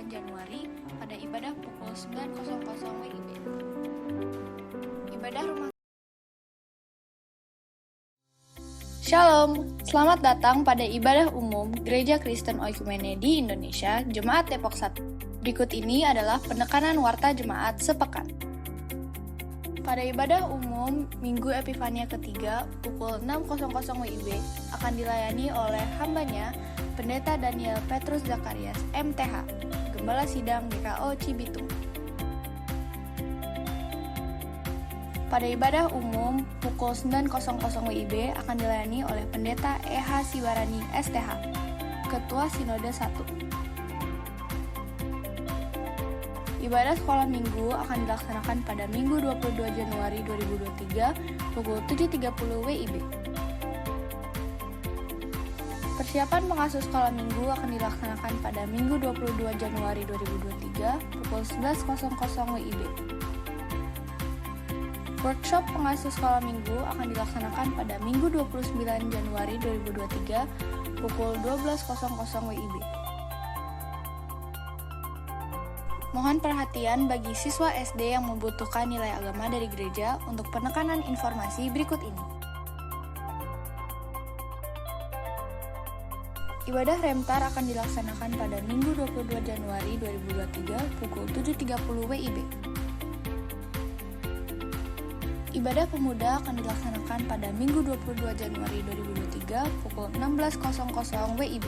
Januari pada ibadah pukul 9.00 WIB. Ibadah rumah Shalom, selamat datang pada ibadah umum Gereja Kristen Oikumene di Indonesia, Jemaat Depok 1. Berikut ini adalah penekanan warta jemaat sepekan. Pada ibadah umum Minggu Epifania ketiga pukul 6.00 WIB akan dilayani oleh hambanya Pendeta Daniel Petrus Zakarias, MTH, Gembala Sidang GKO Cibitung. Pada ibadah umum pukul 9.00 WIB akan dilayani oleh Pendeta EH Siwarani, STH, Ketua Sinode 1. Ibadah sekolah minggu akan dilaksanakan pada Minggu 22 Januari 2023 pukul 7.30 WIB. Persiapan pengasuh sekolah minggu akan dilaksanakan pada Minggu 22 Januari 2023 pukul 11.00 WIB. Workshop pengasuh sekolah minggu akan dilaksanakan pada Minggu 29 Januari 2023 pukul 12.00 WIB. Mohon perhatian bagi siswa SD yang membutuhkan nilai agama dari gereja untuk penekanan informasi berikut ini. Ibadah Remtar akan dilaksanakan pada Minggu 22 Januari 2023 pukul 7.30 WIB. Ibadah Pemuda akan dilaksanakan pada Minggu 22 Januari 2023 pukul 16.00 WIB.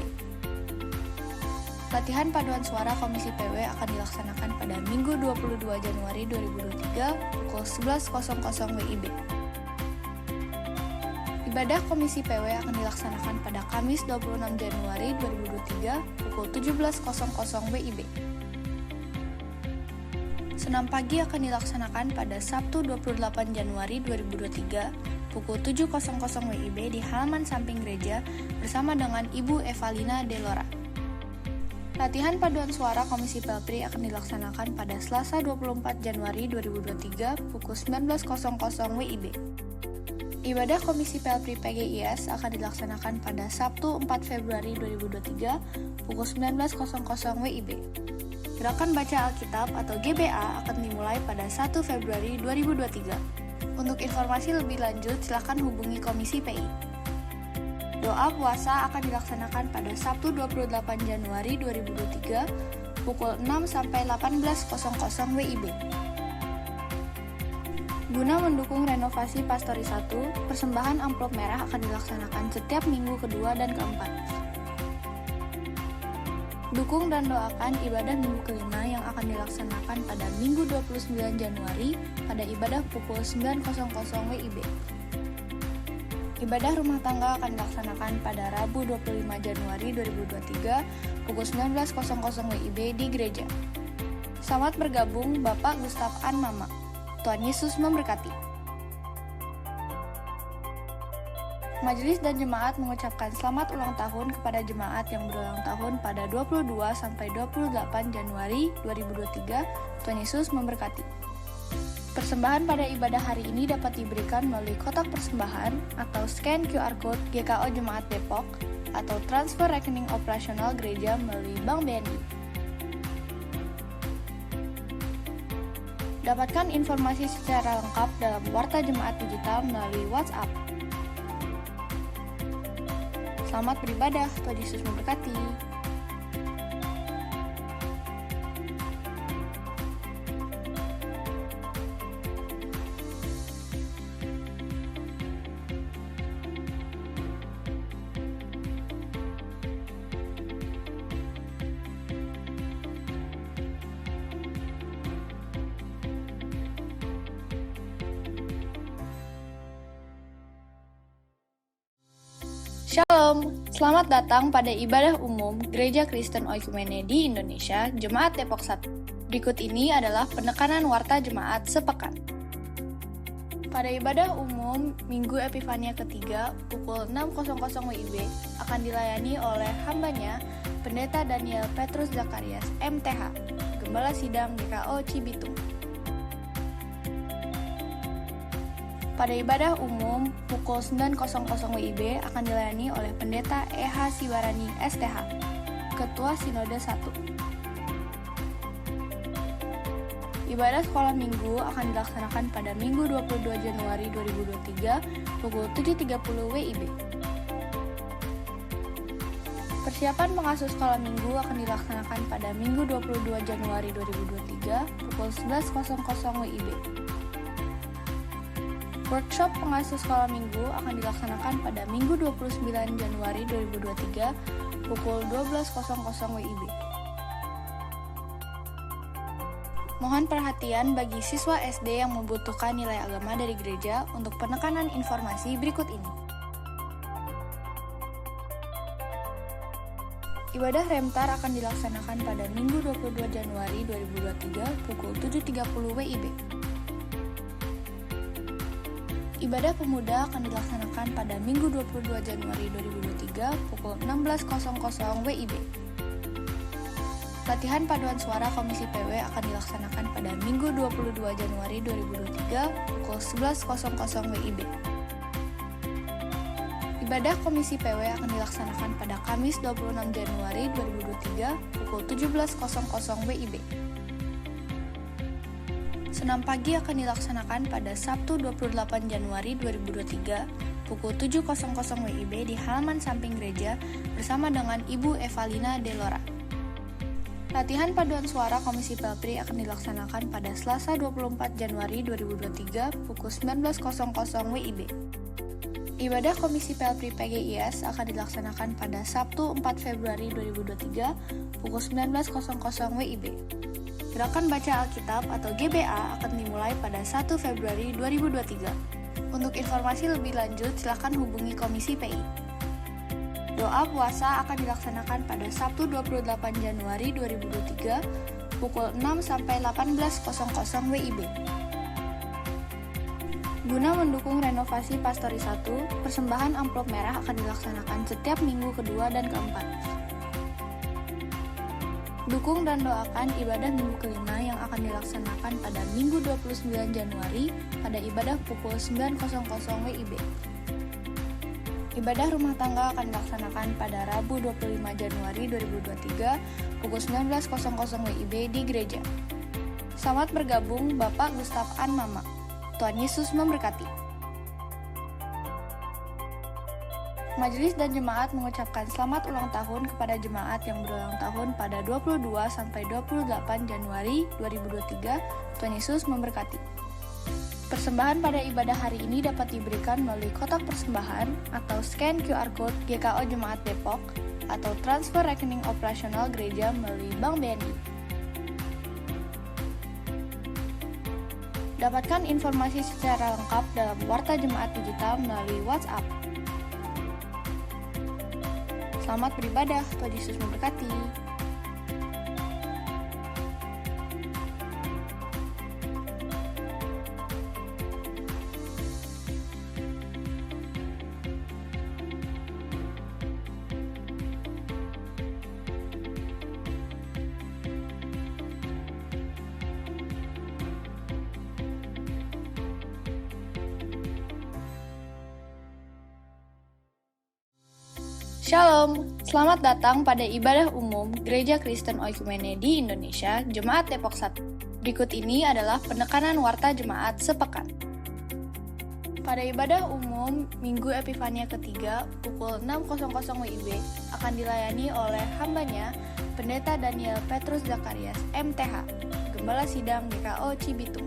Latihan paduan suara Komisi PW akan dilaksanakan pada Minggu 22 Januari 2023 pukul 11.00 WIB. Ibadah Komisi PW akan dilaksanakan pada Kamis 26 Januari 2023 pukul 17.00 WIB. Senam pagi akan dilaksanakan pada Sabtu 28 Januari 2023 pukul 7.00 WIB di halaman samping gereja bersama dengan Ibu Evalina Delora. Latihan paduan suara Komisi Pelpri akan dilaksanakan pada Selasa 24 Januari 2023 pukul 19.00 WIB. Ibadah Komisi Pelpri PGIS akan dilaksanakan pada Sabtu 4 Februari 2023 pukul 19.00 WIB. Gerakan Baca Alkitab atau GBA akan dimulai pada 1 Februari 2023. Untuk informasi lebih lanjut, silakan hubungi Komisi PI. Doa puasa akan dilaksanakan pada Sabtu 28 Januari 2023 pukul 6 sampai 18.00 WIB. Guna mendukung renovasi Pastori 1, persembahan amplop merah akan dilaksanakan setiap minggu kedua dan keempat. Dukung dan doakan ibadah minggu kelima yang akan dilaksanakan pada Minggu 29 Januari pada ibadah pukul 9.00 WIB. Ibadah rumah tangga akan dilaksanakan pada Rabu 25 Januari 2023 pukul 19.00 WIB di gereja. Selamat bergabung Bapak Gustaf An Mama. Tuhan Yesus memberkati. Majelis dan jemaat mengucapkan selamat ulang tahun kepada jemaat yang berulang tahun pada 22 sampai 28 Januari 2023. Tuhan Yesus memberkati. Persembahan pada ibadah hari ini dapat diberikan melalui kotak persembahan atau scan QR Code GKO Jemaat Depok atau transfer rekening operasional gereja melalui Bank BNI. Dapatkan informasi secara lengkap dalam Warta Jemaat Digital melalui WhatsApp. Selamat beribadah, Tuhan Yesus memberkati. Shalom, selamat datang pada ibadah umum Gereja Kristen Oikumene di Indonesia, Jemaat Depok 1. Berikut ini adalah penekanan warta jemaat sepekan. Pada ibadah umum Minggu Epifania ketiga pukul 6.00 WIB akan dilayani oleh hambanya Pendeta Daniel Petrus Zakarias, MTH, Gembala Sidang GKO Cibitung. Pada ibadah umum pukul 9.00 WIB akan dilayani oleh Pendeta EH Siwarani, STH, Ketua Sinode 1. Ibadah sekolah minggu akan dilaksanakan pada Minggu 22 Januari 2023 pukul 7.30 WIB. Persiapan pengasuh sekolah minggu akan dilaksanakan pada Minggu 22 Januari 2023 pukul 11.00 WIB. Workshop pengasuh sekolah minggu akan dilaksanakan pada Minggu 29 Januari 2023 pukul 12.00 WIB. Mohon perhatian bagi siswa SD yang membutuhkan nilai agama dari gereja untuk penekanan informasi berikut ini. Ibadah Remtar akan dilaksanakan pada Minggu 22 Januari 2023 pukul 7.30 WIB. Ibadah Pemuda akan dilaksanakan pada Minggu 22 Januari 2023 pukul 16.00 WIB. Latihan paduan suara Komisi PW akan dilaksanakan pada Minggu 22 Januari 2023 pukul 11.00 WIB. Ibadah Komisi PW akan dilaksanakan pada Kamis 26 Januari 2023 pukul 17.00 WIB. Senam pagi akan dilaksanakan pada Sabtu 28 Januari 2023 pukul 7.00 WIB di halaman samping gereja bersama dengan Ibu Evalina Delora. Latihan paduan suara Komisi Pelpri akan dilaksanakan pada Selasa 24 Januari 2023 pukul 19.00 WIB. Ibadah Komisi Pelpri PGIS akan dilaksanakan pada Sabtu 4 Februari 2023 pukul 19.00 WIB. Gerakan Baca Alkitab atau GBA akan dimulai pada 1 Februari 2023. Untuk informasi lebih lanjut, silakan hubungi Komisi PI. Doa puasa akan dilaksanakan pada Sabtu 28 Januari 2023 pukul 6 sampai 18.00 WIB. Guna mendukung renovasi Pastori 1, persembahan amplop merah akan dilaksanakan setiap minggu kedua dan keempat. Dukung dan doakan ibadah minggu kelima yang akan dilaksanakan pada Minggu 29 Januari pada ibadah pukul 9.00 WIB. Ibadah rumah tangga akan dilaksanakan pada Rabu 25 Januari 2023 pukul 19.00 WIB di gereja. Selamat bergabung Bapak Gustaf An Mama. Tuhan Yesus memberkati. Majelis dan jemaat mengucapkan selamat ulang tahun kepada jemaat yang berulang tahun pada 22 sampai 28 Januari 2023. Tuhan Yesus memberkati. Persembahan pada ibadah hari ini dapat diberikan melalui kotak persembahan atau scan QR Code GKO Jemaat Depok atau transfer rekening operasional gereja melalui Bank BNI. Dapatkan informasi secara lengkap dalam Warta Jemaat Digital melalui WhatsApp. Selamat beribadah, Tuhan Yesus memberkati. Shalom, selamat datang pada ibadah umum Gereja Kristen Oikumene di Indonesia, Jemaat Depok 1. Berikut ini adalah penekanan warta jemaat sepekan. Pada ibadah umum Minggu Epifania ketiga pukul 6.00 WIB akan dilayani oleh hambanya Pendeta Daniel Petrus Zakarias MTH, Gembala Sidang GKO Cibitung.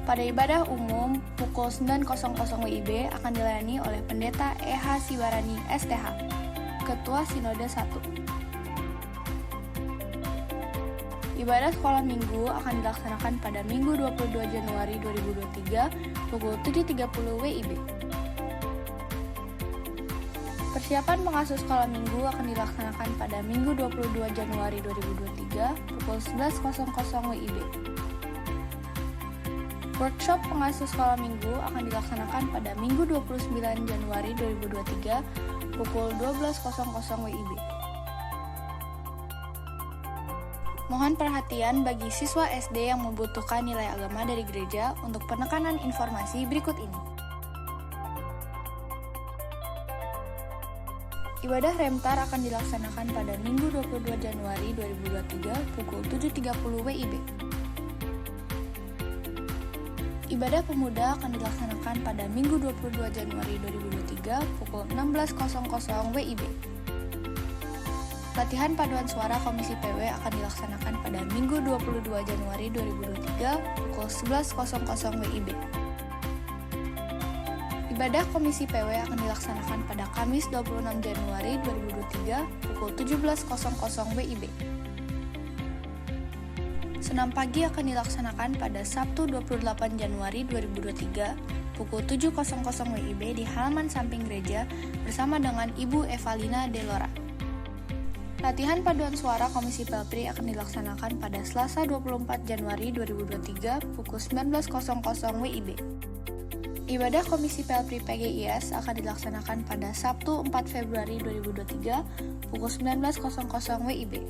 Pada ibadah umum pukul 9.00 WIB akan dilayani oleh Pendeta E.H. Sibarani STH, Ketua Sinode 1. Ibadah sekolah minggu akan dilaksanakan pada Minggu 22 Januari 2023 pukul 7.30 WIB. Persiapan pengasuh sekolah minggu akan dilaksanakan pada Minggu 22 Januari 2023 pukul 11.00 WIB. Workshop pengasuh sekolah minggu akan dilaksanakan pada Minggu 29 Januari 2023 pukul 12.00 WIB. Mohon perhatian bagi siswa SD yang membutuhkan nilai agama dari gereja untuk penekanan informasi berikut ini. Ibadah Remtar akan dilaksanakan pada Minggu 22 Januari 2023 pukul 7.30 WIB. Ibadah Pemuda akan dilaksanakan pada Minggu 22 Januari 2023 pukul 16.00 WIB. Latihan paduan suara Komisi PW akan dilaksanakan pada Minggu 22 Januari 2023 pukul 11.00 WIB. Ibadah Komisi PW akan dilaksanakan pada Kamis 26 Januari 2023 pukul 17.00 WIB. Senam pagi akan dilaksanakan pada Sabtu 28 Januari 2023 pukul 7.00 WIB di halaman samping gereja bersama dengan Ibu Evalina Delora. Latihan paduan suara Komisi Pelpri akan dilaksanakan pada Selasa 24 Januari 2023 pukul 19.00 WIB. Ibadah Komisi Pelpri PGIS akan dilaksanakan pada Sabtu 4 Februari 2023 pukul 19.00 WIB.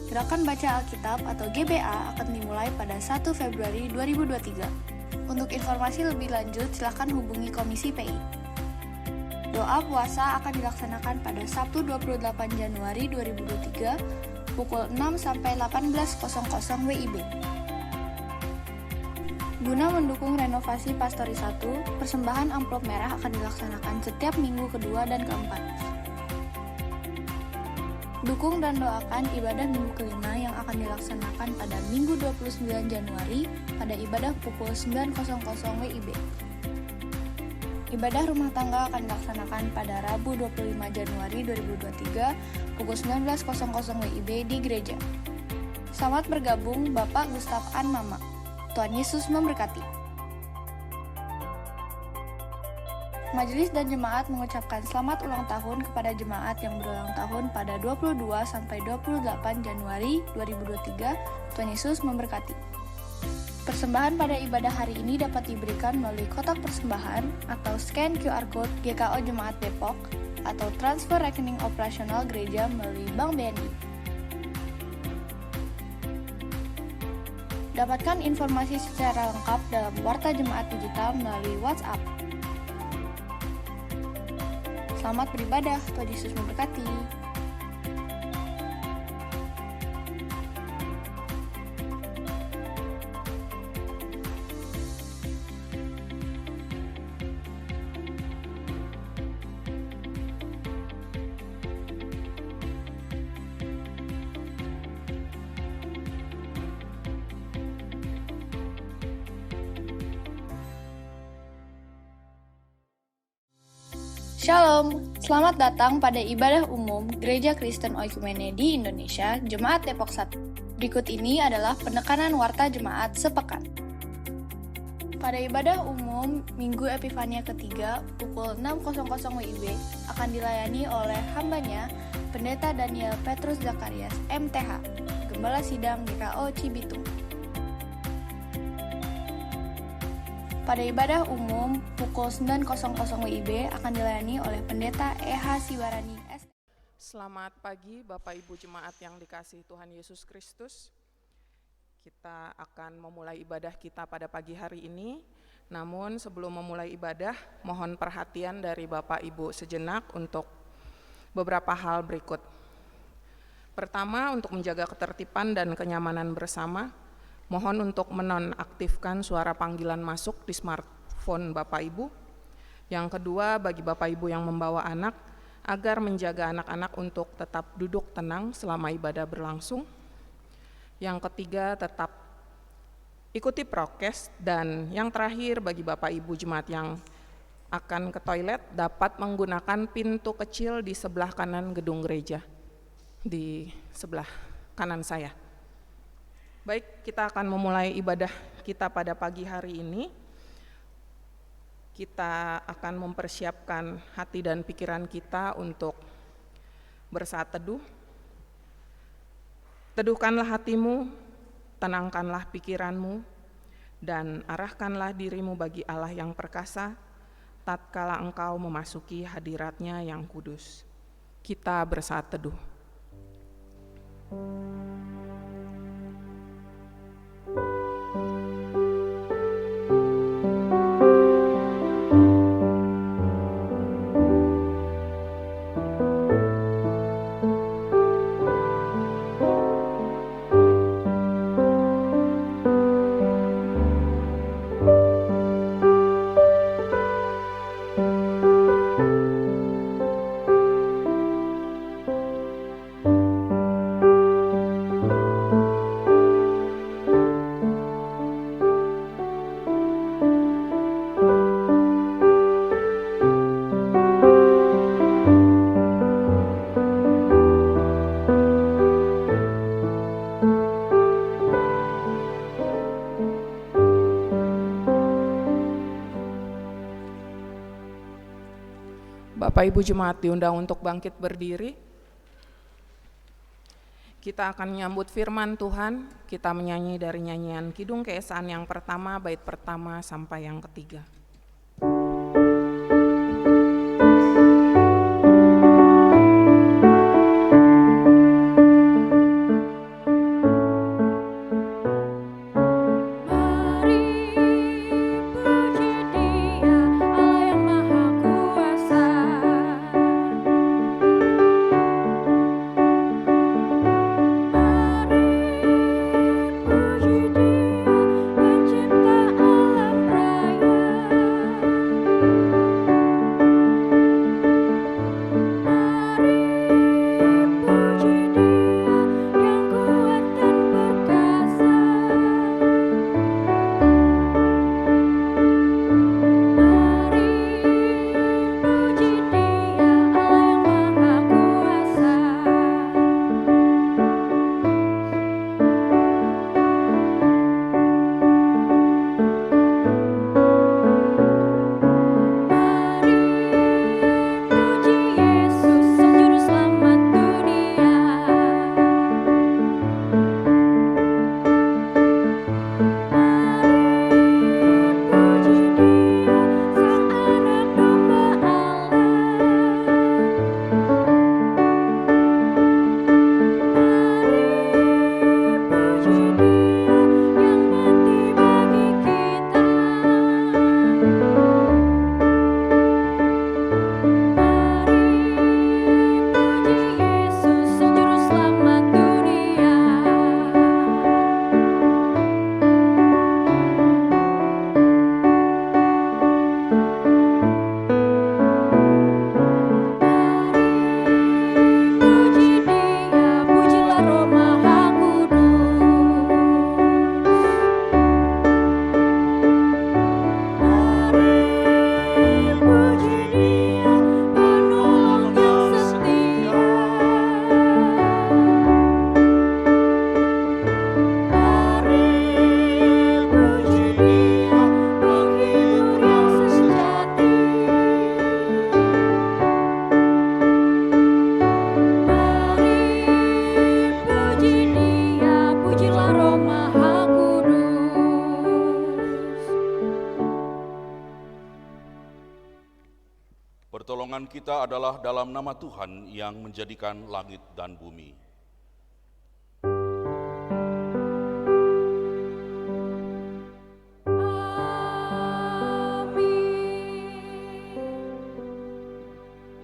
Gerakan Baca Alkitab atau GBA akan dimulai pada 1 Februari 2023. Untuk informasi lebih lanjut, silakan hubungi Komisi PI. Doa puasa akan dilaksanakan pada Sabtu 28 Januari 2023 pukul 6 sampai 18.00 WIB. Guna mendukung renovasi Pastori 1, persembahan amplop merah akan dilaksanakan setiap minggu kedua dan keempat. Dukung dan doakan ibadah minggu kelima yang akan dilaksanakan pada Minggu 29 Januari pada ibadah pukul 9.00 WIB. Ibadah rumah tangga akan dilaksanakan pada Rabu 25 Januari 2023 pukul 19.00 WIB di gereja. Selamat bergabung Bapak Gustaf An Mama. Tuhan Yesus memberkati. Majelis dan jemaat mengucapkan selamat ulang tahun kepada jemaat yang berulang tahun pada 22 sampai 28 Januari 2023. Tuhan Yesus memberkati. Persembahan pada ibadah hari ini dapat diberikan melalui kotak persembahan atau scan QR Code GKO Jemaat Depok atau transfer rekening operasional gereja melalui Bank BNI. Dapatkan informasi secara lengkap dalam Warta Jemaat Digital melalui WhatsApp. Selamat beribadah, Tuhan Yesus memberkati. Shalom, selamat datang pada ibadah umum Gereja Kristen Oikumene di Indonesia, Jemaat Depok 1. Berikut ini adalah penekanan warta jemaat sepekan. Pada ibadah umum Minggu Epifania ketiga pukul 6.00 WIB akan dilayani oleh hambanya Pendeta Daniel Petrus Zakarias MTH, Gembala Sidang GKO Cibitung. Pada ibadah umum pukul 9.00 WIB akan dilayani oleh Pendeta E.H. Siwarani ST. Selamat pagi Bapak Ibu Jemaat yang dikasihi Tuhan Yesus Kristus. Kita akan memulai ibadah kita pada pagi hari ini. Namun sebelum memulai ibadah, mohon perhatian dari Bapak Ibu sejenak untuk beberapa hal berikut. Pertama, untuk menjaga ketertiban dan kenyamanan bersama, mohon untuk menonaktifkan suara panggilan masuk di smartphone Bapak Ibu. Yang kedua, bagi Bapak Ibu yang membawa anak, agar menjaga anak-anak untuk tetap duduk tenang selama ibadah berlangsung. Yang ketiga, tetap ikuti prokes. Dan yang terakhir, bagi Bapak Ibu jemaat yang akan ke toilet, dapat menggunakan pintu kecil di sebelah kanan gedung gereja, di sebelah kanan saya. Baik, kita akan memulai ibadah kita pada pagi hari ini. Kita akan mempersiapkan hati dan pikiran kita untuk bersaat teduh. Teduhkanlah hatimu, tenangkanlah pikiranmu, dan arahkanlah dirimu bagi Allah yang perkasa, tatkala engkau memasuki hadirat-Nya yang kudus. Kita bersaat teduh. Bapak Ibu Jemaat diundang untuk bangkit berdiri. Kita akan menyambut firman Tuhan, kita menyanyi dari nyanyian Kidung Keesaan yang pertama, bait pertama sampai yang ketiga. Pertolongan kita adalah dalam nama Tuhan yang menjadikan langit dan bumi.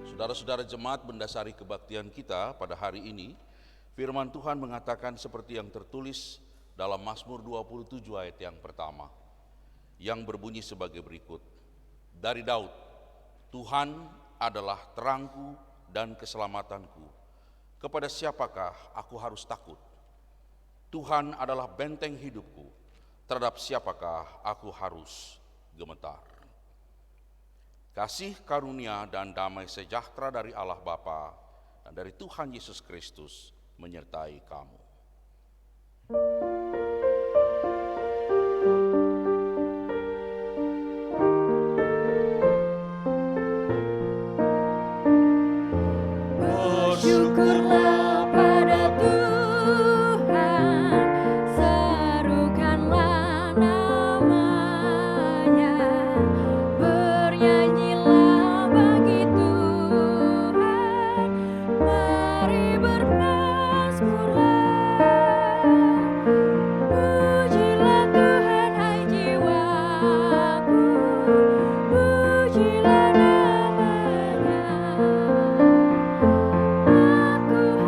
Saudara-saudara jemaat, mendasari kebaktian kita pada hari ini, firman Tuhan mengatakan seperti yang tertulis dalam Mazmur 27 ayat yang pertama, yang berbunyi sebagai berikut. Dari Daud, Tuhan adalah terangku dan keselamatanku. Kepada siapakah aku harus takut? Tuhan adalah benteng hidupku. Terhadap siapakah aku harus gemetar? Kasih karunia dan damai sejahtera dari Allah Bapa dan dari Tuhan Yesus Kristus menyertai kamu. Bersyukurlah pada Tuhan, serukanlah namanya, bernyanyilah bagi Tuhan, mari bermazmurlah, pujilah Tuhan hai jiwaku, pujilah namanya. Aku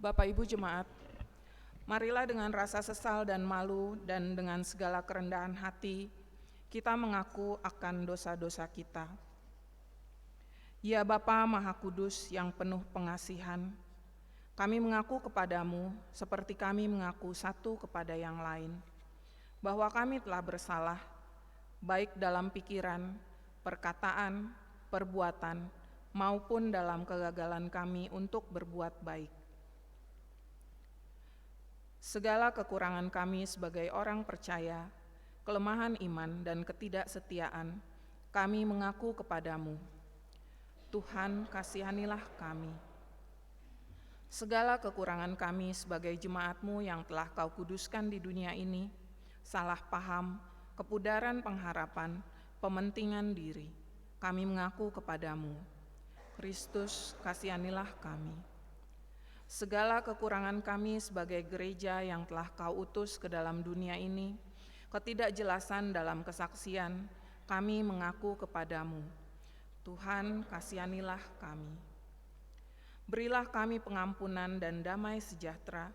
Bapak Ibu Jemaat, marilah dengan rasa sesal dan malu dan dengan segala kerendahan hati, kita mengaku akan dosa-dosa kita. Ya Bapa Maha Kudus yang penuh pengasihan, kami mengaku kepadamu seperti kami mengaku satu kepada yang lain, bahwa kami telah bersalah, baik dalam pikiran, perkataan, perbuatan, maupun dalam kegagalan kami untuk berbuat baik. Segala kekurangan kami sebagai orang percaya, kelemahan iman dan ketidaksetiaan, kami mengaku kepadamu. Tuhan, kasihanilah kami. Segala kekurangan kami sebagai jemaat-Mu yang telah Kau kuduskan di dunia ini, salah paham, kepudaran pengharapan, pementingan diri, kami mengaku kepadamu. Kristus, kasihanilah kami. Segala kekurangan kami sebagai gereja yang telah Kau utus ke dalam dunia ini, ketidakjelasan dalam kesaksian, kami mengaku kepadamu. Tuhan, kasihanilah kami. Berilah kami pengampunan dan damai sejahtera,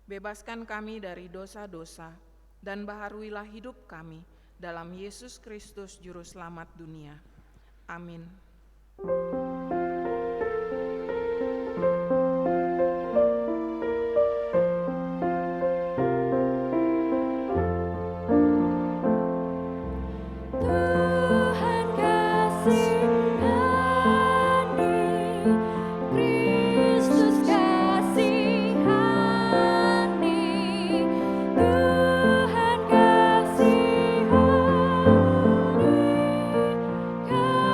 bebaskan kami dari dosa-dosa, dan baharuilah hidup kami dalam Yesus Kristus Juru Selamat dunia. Amin. Tuhan kasihani, Kristus kasihani, Tuhan kasihani kami.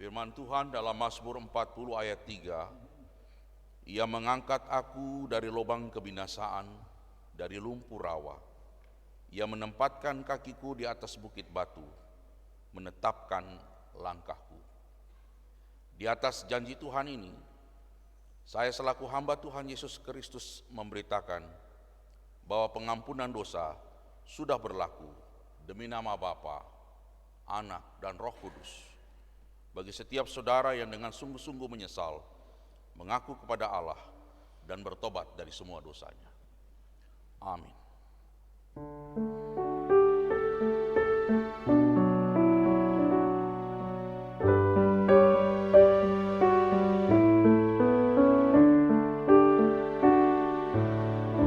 Firman Tuhan dalam Mazmur 40 ayat 3, Ia mengangkat aku dari lubang kebinasaan, dari lumpur rawa. Ia menempatkan kakiku di atas bukit batu, menetapkan langkahku. Di atas janji Tuhan ini, saya selaku hamba Tuhan Yesus Kristus memberitakan bahwa pengampunan dosa sudah berlaku demi nama Bapa, Anak, dan Roh Kudus. Bagi setiap saudara yang dengan sungguh-sungguh menyesal, mengaku kepada Allah, dan bertobat dari semua dosanya. Amin.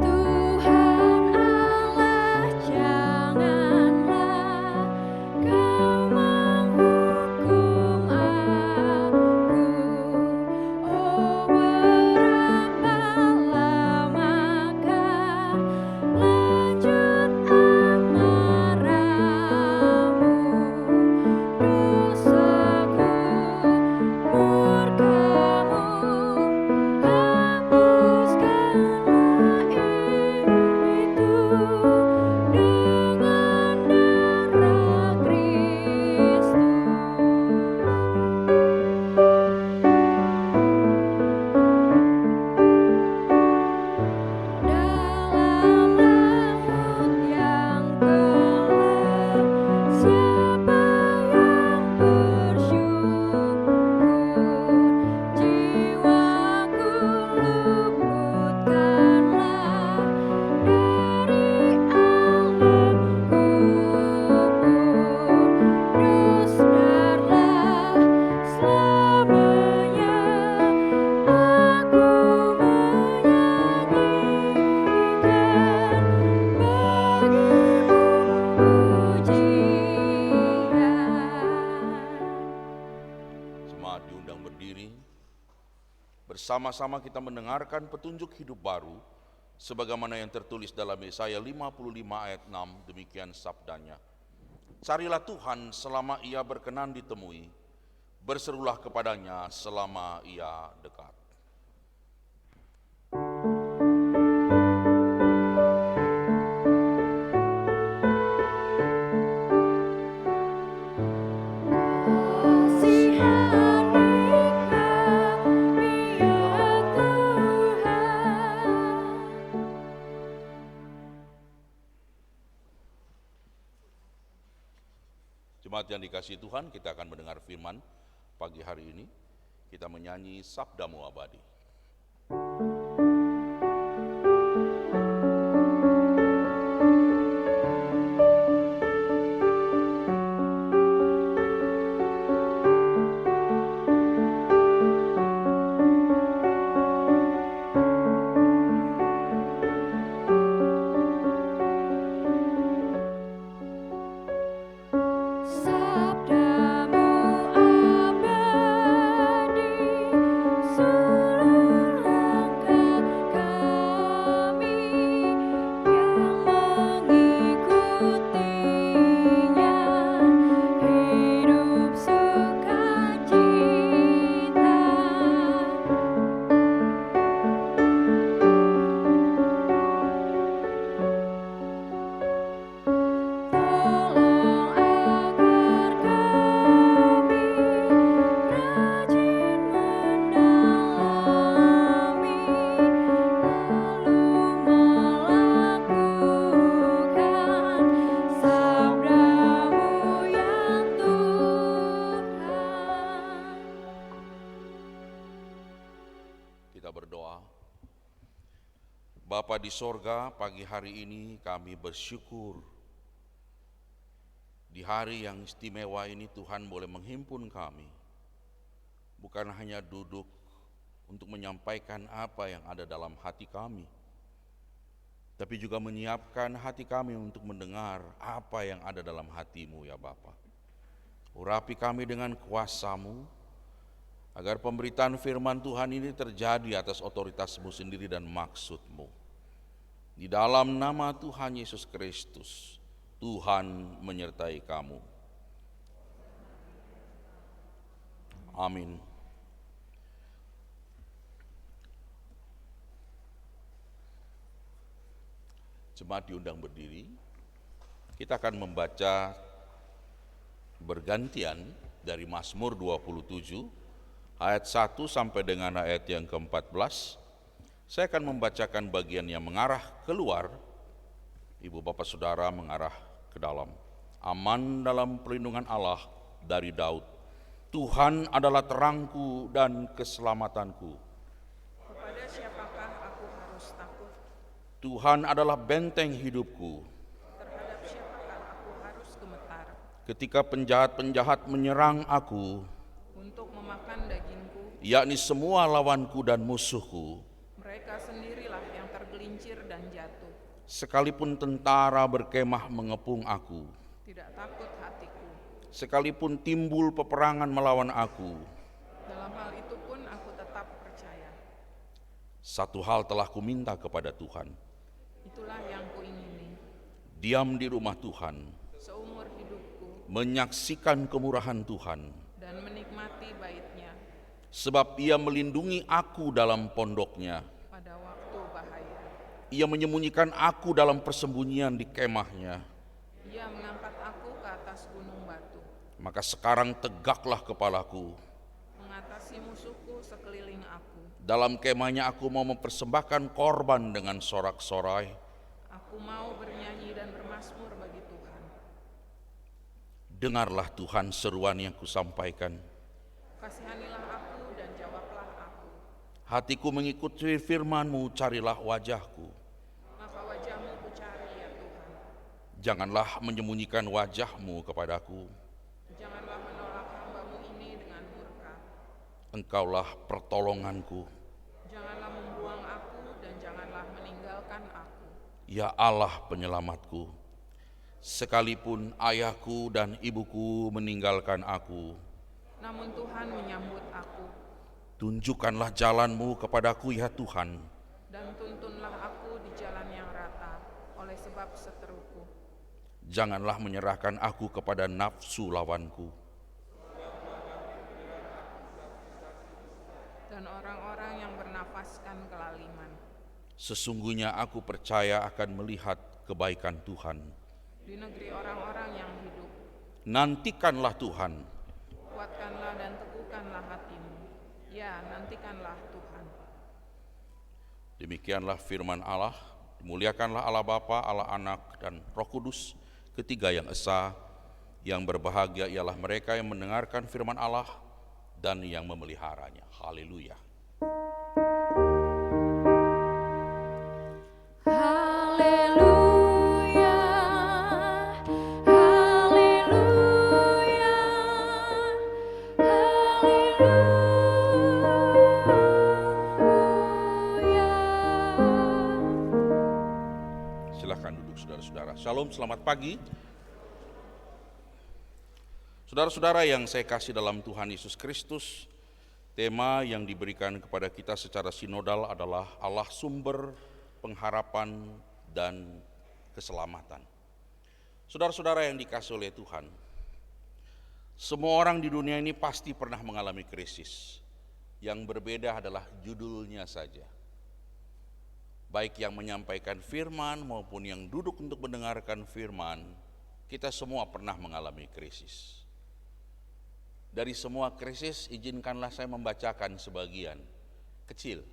Tuhan Allah, janganlah Kau menghukum aku. Oh, berapa lamakah lanjut amarahmu? Dosaku, murkamu, hapuskanlah itu dengan darah Kristus. Dalam laut yang gelap, siapa yang bersyukur? Jiwaku luputkanlah dari alam kubur. Dustarlah selamanya, aku menyanyikan bagimu pujian. Jemaat diundang berdiri. Bersama-sama kita mendengarkan petunjuk hidup baru sebagaimana yang tertulis dalam Yesaya 55 ayat 6, demikian sabdanya. Carilah Tuhan selama Ia berkenan ditemui, berserulah kepadanya selama Ia dekat. Kasihani kami ya Tuhan. Jemaat yang dikasihi Tuhan, kita akan mendengar firman pagi hari ini. Kita menyanyi Sabdamu Abadi. Sabdamu abadi, seluruh langkah kami yang mengikutinya, hidup sukacita. Tolong agar kami rajin mendalami, lalu melakukan sabdamu yang Tuhan. Kita berdoa. Bapa di sorga, pagi hari ini kami bersyukur. Di hari yang istimewa ini Tuhan boleh menghimpun kami. Bukan hanya duduk untuk menyampaikan apa yang ada dalam hati kami, tapi juga menyiapkan hati kami untuk mendengar apa yang ada dalam hati-Mu ya Bapa. Urapi kami dengan kuasa-Mu, agar pemberitaan firman Tuhan ini terjadi atas otoritas-Mu sendiri dan maksud-Mu. Di dalam nama Tuhan Yesus Kristus, Tuhan menyertai kamu. Amin. Jemaat diundang berdiri. Kita akan membaca bergantian dari Mazmur 27 ayat 1 sampai dengan ayat yang ke-14. Saya akan membacakan bagian yang mengarah keluar, Ibu Bapak Saudara mengarah ke dalam. Aman dalam perlindungan Allah dari Daud. Tuhan adalah terangku dan keselamatanku. Kepada siapakah aku harus takut? Tuhan adalah benteng hidupku. Terhadap siapakah aku harus gemetar? Ketika penjahat-penjahat menyerang aku, Untuk memakan dagingku, yakni semua lawanku dan musuhku, mereka sendirilah yang tergelincir dan jatuh. sekalipun tentara berkemah mengepung aku, Tidak takut hatiku. sekalipun timbul peperangan melawan aku, Dalam hal itu pun aku tetap percaya. satu hal telah kuminta kepada Tuhan, Itulah yang kuingini. diam di rumah Tuhan, Seumur hidupku menyaksikan kemurahan Tuhan, dan menikmati bait-Nya sebab Ia melindungi aku dalam pondoknya. pada waktu bahaya. Ia menyembunyikan aku dalam persembunyian di kemahnya. Ia mengangkat aku ke atas gunung batu, Maka sekarang tegaklah kepalaku. mengatasi musuhku sekeliling aku. Dalam kemahnya aku mau mempersembahkan korban dengan sorak-sorai. Aku mau bernyanyi dan bermazmur bagi Tuhan. Dengarlah Tuhan seruan yang kusampaikan. Kasihanilah aku dan jawablah aku. Hatiku mengikuti firman-Mu, carilah wajah-Ku. Maka wajah-Mu kucari ya Tuhan. Janganlah menyembunyikan wajah-Mu kepadaku. Janganlah menolak hamba-Mu ini dengan murka. Engkaulah pertolonganku. Janganlah membuang aku dan janganlah meninggalkan aku. Ya Allah penyelamatku. Sekalipun ayahku dan ibuku meninggalkan aku, Namun Tuhan menyambut aku, tunjukkanlah jalan-Mu kepadaku ya Tuhan. dan tuntunlah aku di jalan yang rata oleh sebab seteruku. Janganlah menyerahkan aku kepada nafsu lawanku. Dan orang-orang yang bernafaskan kelaliman. Sesungguhnya aku percaya akan melihat kebaikan Tuhan. Di negeri orang-orang yang hidup, Nantikanlah Tuhan. kuatkanlah dan teguhkanlah hatimu. Ya, nantikanlah Tuhan. Demikianlah firman Allah. Dimuliakanlah Allah Bapa, Allah Anak, dan Roh Kudus, ketiga yang esa, Yang berbahagia ialah mereka yang mendengarkan firman Allah dan yang memeliharanya. Haleluya. Haleluya, haleluya, haleluya. Silakan duduk saudara-saudara. Shalom, selamat pagi. Saudara-saudara yang saya kasih dalam Tuhan Yesus Kristus, tema yang diberikan kepada kita secara sinodal adalah Allah sumber pengharapan dan keselamatan. Saudara-saudara yang dikasih oleh Tuhan, semua orang di dunia ini pasti pernah mengalami krisis. Yang berbeda adalah judulnya saja. Baik yang menyampaikan firman maupun yang duduk untuk mendengarkan firman, kita semua pernah mengalami krisis. Dari semua krisis, izinkanlah saya membacakan sebagian kecil,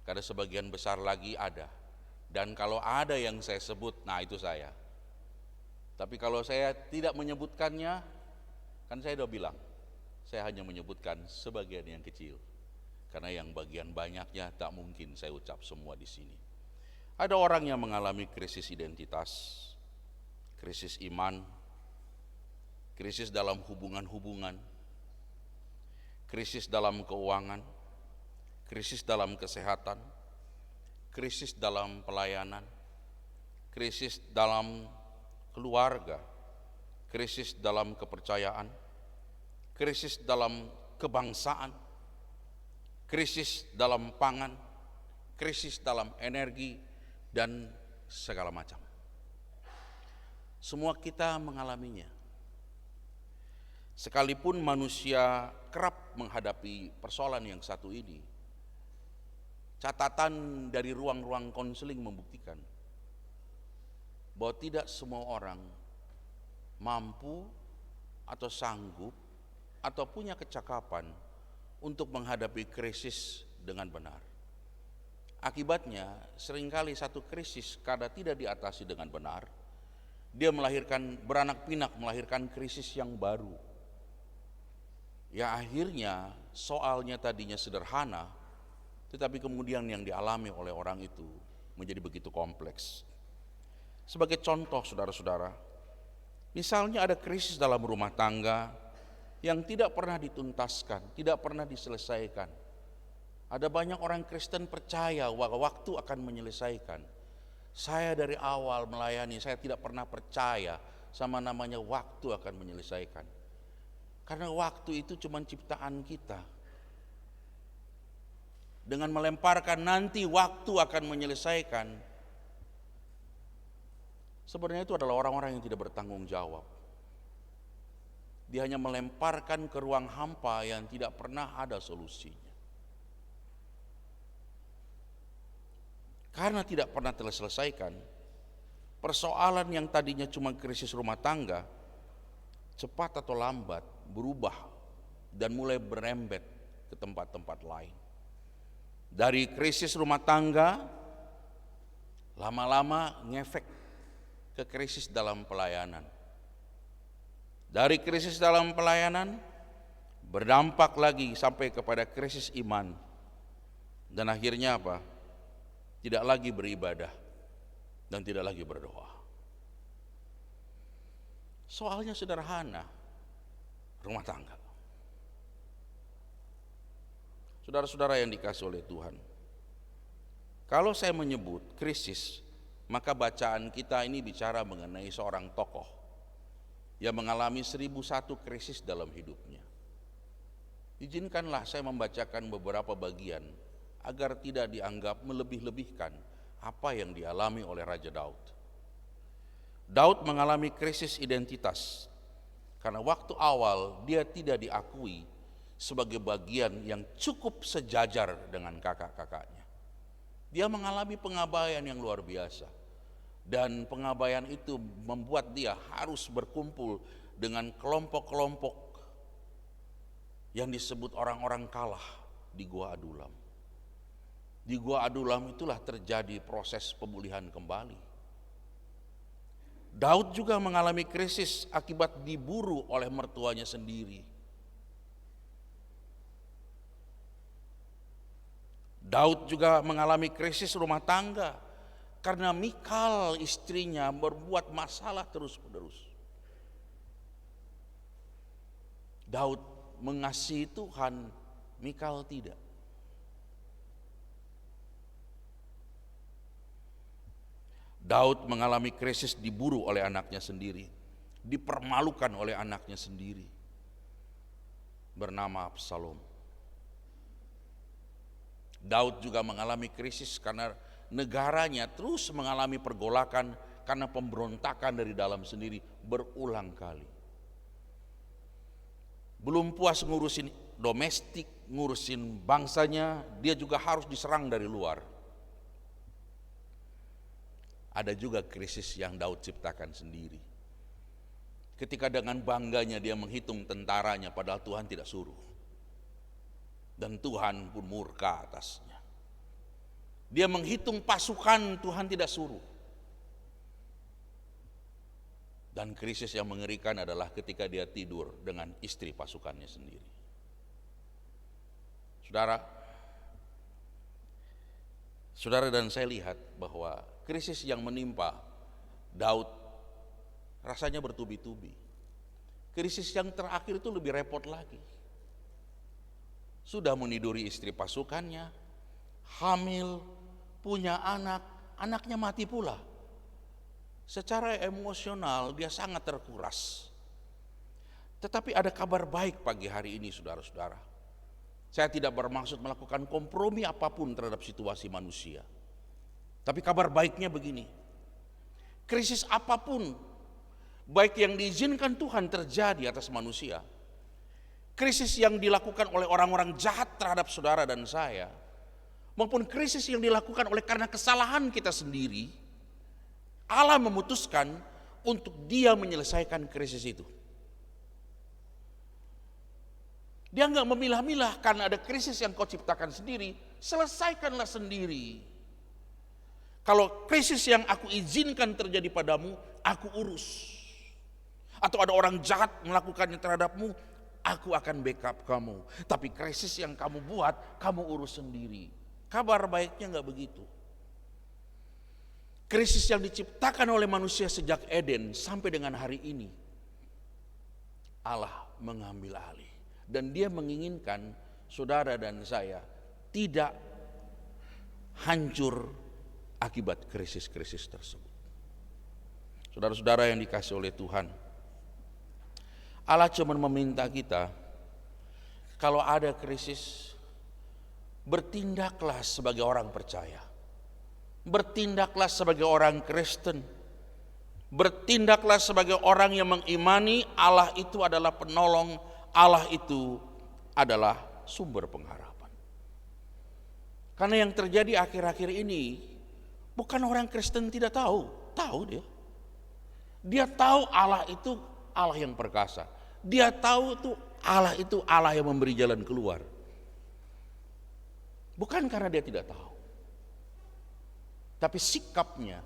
karena sebagian besar lagi ada. Dan kalau ada yang saya sebut, nah itu saya. Tapi kalau saya tidak menyebutkannya, kan saya udah bilang, saya hanya menyebutkan sebagian yang kecil. Karena yang bagian banyaknya tak mungkin saya ucap semua di sini. Ada orang yang mengalami krisis identitas, krisis iman, krisis dalam hubungan-hubungan, krisis dalam keuangan, krisis dalam kesehatan, krisis dalam pelayanan, krisis dalam keluarga, krisis dalam kepercayaan, krisis dalam kebangsaan, krisis dalam pangan, krisis dalam energi, dan segala macam. Semua kita mengalaminya. Sekalipun manusia kerap menghadapi persoalan yang satu ini, catatan dari ruang-ruang konseling membuktikan bahwa tidak semua orang mampu atau sanggup atau punya kecakapan untuk menghadapi krisis dengan benar. Akibatnya seringkali satu krisis karena tidak diatasi dengan benar, dia beranak pinak melahirkan krisis yang baru. Ya akhirnya soalnya tadinya sederhana, tetapi kemudian yang dialami oleh orang itu menjadi begitu kompleks. Sebagai contoh saudara-saudara, misalnya ada krisis dalam rumah tangga yang tidak pernah dituntaskan, tidak pernah diselesaikan. Ada banyak orang Kristen percaya bahwa waktu akan menyelesaikan. Saya dari awal melayani, saya tidak pernah percaya sama namanya waktu akan menyelesaikan. Karena waktu itu cuma ciptaan kita. Dengan melemparkan nanti waktu akan menyelesaikan, sebenarnya itu adalah orang-orang yang tidak bertanggung jawab. Dia hanya melemparkan ke ruang hampa yang tidak pernah ada solusinya. Karena tidak pernah terselesaikan, persoalan yang tadinya cuma krisis rumah tangga, cepat atau lambat berubah dan mulai berembet ke tempat-tempat lain. Dari krisis rumah tangga, lama-lama ngefek ke krisis dalam pelayanan. Dari krisis dalam pelayanan, berdampak lagi sampai kepada krisis iman. Dan akhirnya apa? Tidak lagi beribadah dan tidak lagi berdoa. Soalnya sederhana, rumah tangga. Saudara-saudara yang dikasih oleh Tuhan, kalau saya menyebut krisis, maka bacaan kita ini bicara mengenai seorang tokoh yang mengalami 1001 krisis dalam hidupnya. Izinkanlah saya membacakan beberapa bagian agar tidak dianggap melebih-lebihkan apa yang dialami oleh Raja Daud. Daud mengalami krisis identitas karena waktu awal dia tidak diakui sebagai bagian yang cukup sejajar dengan kakak-kakaknya. Dia mengalami pengabaian yang luar biasa, dan pengabaian itu membuat dia harus berkumpul dengan kelompok-kelompok yang disebut orang-orang kalah di Gua Adulam. Di Gua Adulam itulah terjadi proses pemulihan kembali. Daud juga mengalami krisis akibat diburu oleh mertuanya sendiri. Daud juga mengalami krisis rumah tangga karena Mikal istrinya berbuat masalah terus-menerus. Daud mengasihi Tuhan, Mikal tidak. Daud mengalami krisis diburu oleh anaknya sendiri, dipermalukan oleh anaknya sendiri, bernama Absalom. Daud juga mengalami krisis karena negaranya terus mengalami pergolakan karena pemberontakan dari dalam sendiri berulang kali. Belum puas ngurusin domestik, ngurusin bangsanya, dia juga harus diserang dari luar. Ada juga krisis yang Daud ciptakan sendiri. Ketika dengan bangganya dia menghitung tentaranya padahal Tuhan tidak suruh. Dan Tuhan pun murka atasnya. Dia menghitung pasukan, Tuhan tidak suruh. Dan krisis yang mengerikan adalah ketika dia tidur dengan istri pasukannya sendiri. Saudara dan saya lihat bahwa krisis yang menimpa Daud rasanya bertubi-tubi. Krisis yang terakhir itu lebih repot lagi. Sudah meniduri istri pasukannya, hamil, punya anak, anaknya mati pula. Secara emosional dia sangat terkuras. Tetapi ada kabar baik pagi hari ini saudara-saudara. Saya tidak bermaksud melakukan kompromi apapun terhadap situasi manusia. Tapi kabar baiknya begini. Krisis apapun, baik yang diizinkan Tuhan terjadi atas manusia, krisis yang dilakukan oleh orang-orang jahat terhadap saudara dan saya, maupun krisis yang dilakukan oleh karena kesalahan kita sendiri, Allah memutuskan untuk Dia menyelesaikan krisis itu. Dia enggak memilah-milah karena ada krisis yang kau ciptakan sendiri, selesaikanlah sendiri. Kalau krisis yang aku izinkan terjadi padamu, aku urus. Atau ada orang jahat melakukannya terhadapmu, aku akan backup kamu. Tapi krisis yang kamu buat, kamu urus sendiri. Kabar baiknya enggak begitu. Krisis yang diciptakan oleh manusia sejak Eden sampai dengan hari ini, Allah mengambil alih. Dan Dia menginginkan saudara dan saya tidak hancur akibat krisis-krisis tersebut. Saudara-saudara yang dikasihi oleh Tuhan, Allah cuma meminta kita, kalau ada krisis, bertindaklah sebagai orang percaya. Bertindaklah sebagai orang Kristen. Bertindaklah sebagai orang yang mengimani Allah itu adalah penolong, Allah itu adalah sumber pengharapan. Karena yang terjadi akhir-akhir ini, bukan orang Kristen tidak tahu, tahu dia. Dia tahu Allah itu Allah yang perkasa. Dia tahu itu Allah yang memberi jalan keluar. Bukan karena dia tidak tahu. Tapi sikapnya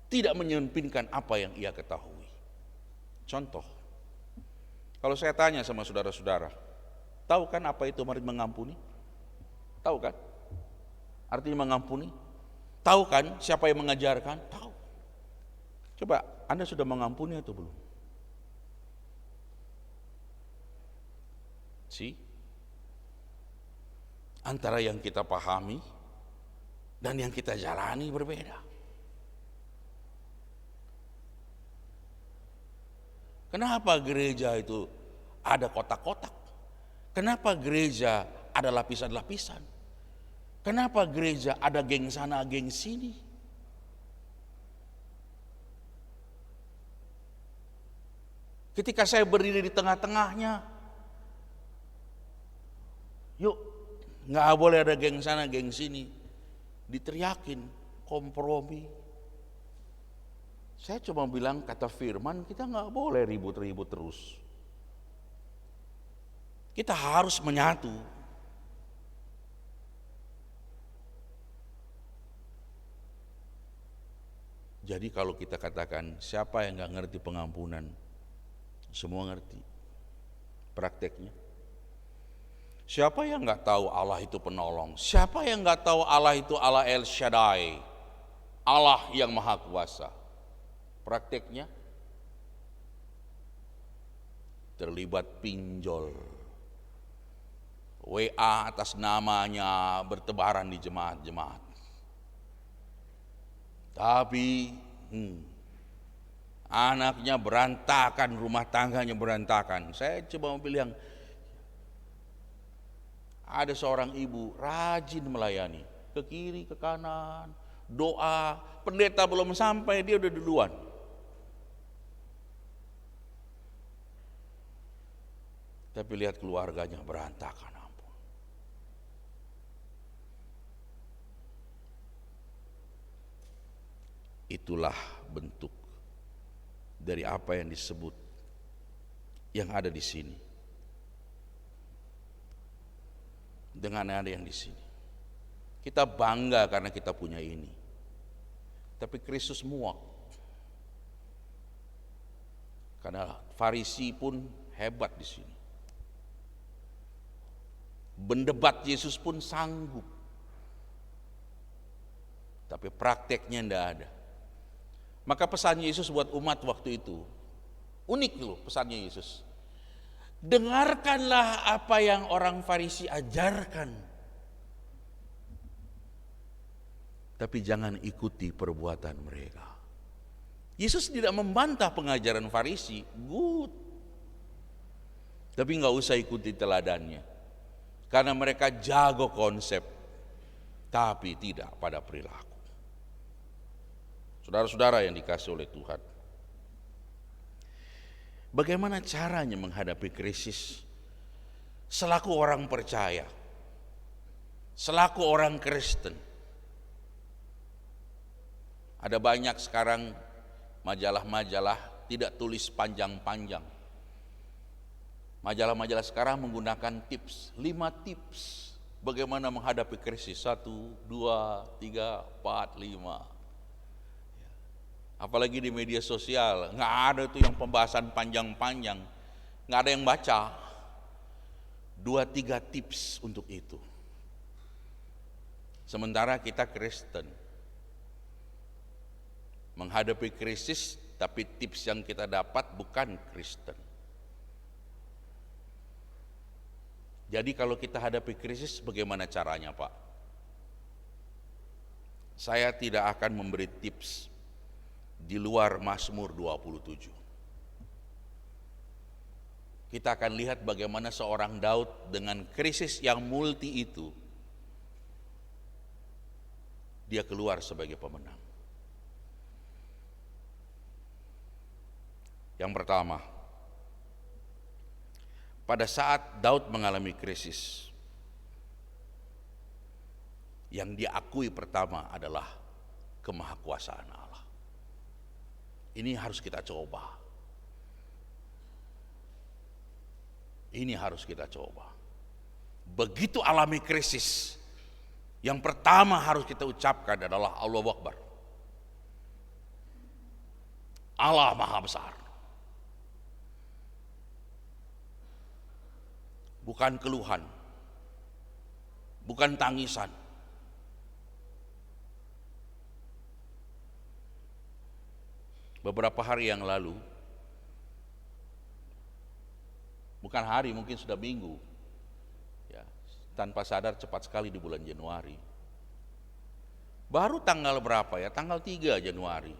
tidak menyempinkan apa yang ia ketahui. Contoh, kalau saya tanya sama saudara-saudara, tahu kan apa itu mengampuni? Tahu kan? Artinya mengampuni? Tahu kan siapa yang mengajarkan? Tahu. Coba, Anda sudah mengampuni atau belum? Antara yang kita pahami dan yang kita jalani berbeda. Kenapa gereja itu ada kotak-kotak? Kenapa gereja ada lapisan-lapisan? Kenapa gereja ada geng sana, geng sini? Ketika saya berdiri di tengah-tengahnya, yuk, nggak boleh ada geng sana, geng sini. Diteriakin, kompromi. Saya cuma bilang kata firman, kita nggak boleh ribut-ribut terus. Kita harus menyatu. Jadi kalau kita katakan siapa yang nggak ngerti pengampunan, semua ngerti prakteknya. Siapa yang nggak tahu Allah itu penolong? Siapa yang nggak tahu Allah itu Allah El Shaddai, Allah yang Maha Kuasa? Prakteknya terlibat pinjol, WA atas namanya bertebaran di jemaat-jemaat. Tapi anaknya berantakan, rumah tangganya berantakan. Saya coba mau bilang, ada seorang ibu rajin melayani, ke kiri, ke kanan, doa, pendeta belum sampai dia udah duluan. Tapi lihat keluarganya berantakan, ampun. Itulah bentuk dari apa yang disebut yang ada di sini. Dengan ada yang di sini. Kita bangga karena kita punya ini. Tapi Kristus muak. Karena Farisi pun hebat di sini. Mendebat Yesus pun sanggup. Tapi prakteknya tidak ada. Maka pesan Yesus buat umat waktu itu unik loh, pesannya Yesus. Dengarkanlah apa yang orang Farisi ajarkan, tapi jangan ikuti perbuatan mereka. Yesus tidak membantah pengajaran Farisi, good, tapi nggak usah ikuti teladannya, karena mereka jago konsep, tapi tidak pada perilaku. Saudara-saudara yang dikasihi oleh Tuhan, bagaimana caranya menghadapi krisis selaku orang percaya, selaku orang Kristen? Ada banyak sekarang majalah-majalah tidak tulis panjang-panjang. Majalah-majalah sekarang menggunakan tips, 5 tips bagaimana menghadapi krisis, 1, 2, 3, 4, 5. Apalagi di media sosial, nggak ada tuh yang pembahasan panjang-panjang, nggak ada yang baca. 2-3 tips untuk itu. Sementara kita Kristen menghadapi krisis, tapi tips yang kita dapat bukan Kristen. Jadi kalau kita hadapi krisis, bagaimana caranya, Pak? Saya tidak akan memberi tips di luar Mazmur 27. Kita akan lihat bagaimana seorang Daud dengan krisis yang multi itu, dia keluar sebagai pemenang. Yang pertama, pada saat Daud mengalami krisis, yang diakui pertama adalah kemahakuasaan Allah. Ini harus kita coba. Ini harus kita coba. Begitu alami krisis, yang pertama harus kita ucapkan adalah Allahu Akbar. Allah Maha Besar. Bukan keluhan, bukan tangisan. Beberapa hari yang lalu, bukan hari, mungkin sudah minggu, ya, tanpa sadar cepat sekali di bulan Januari. Baru tanggal berapa ya? Tanggal 3 Januari.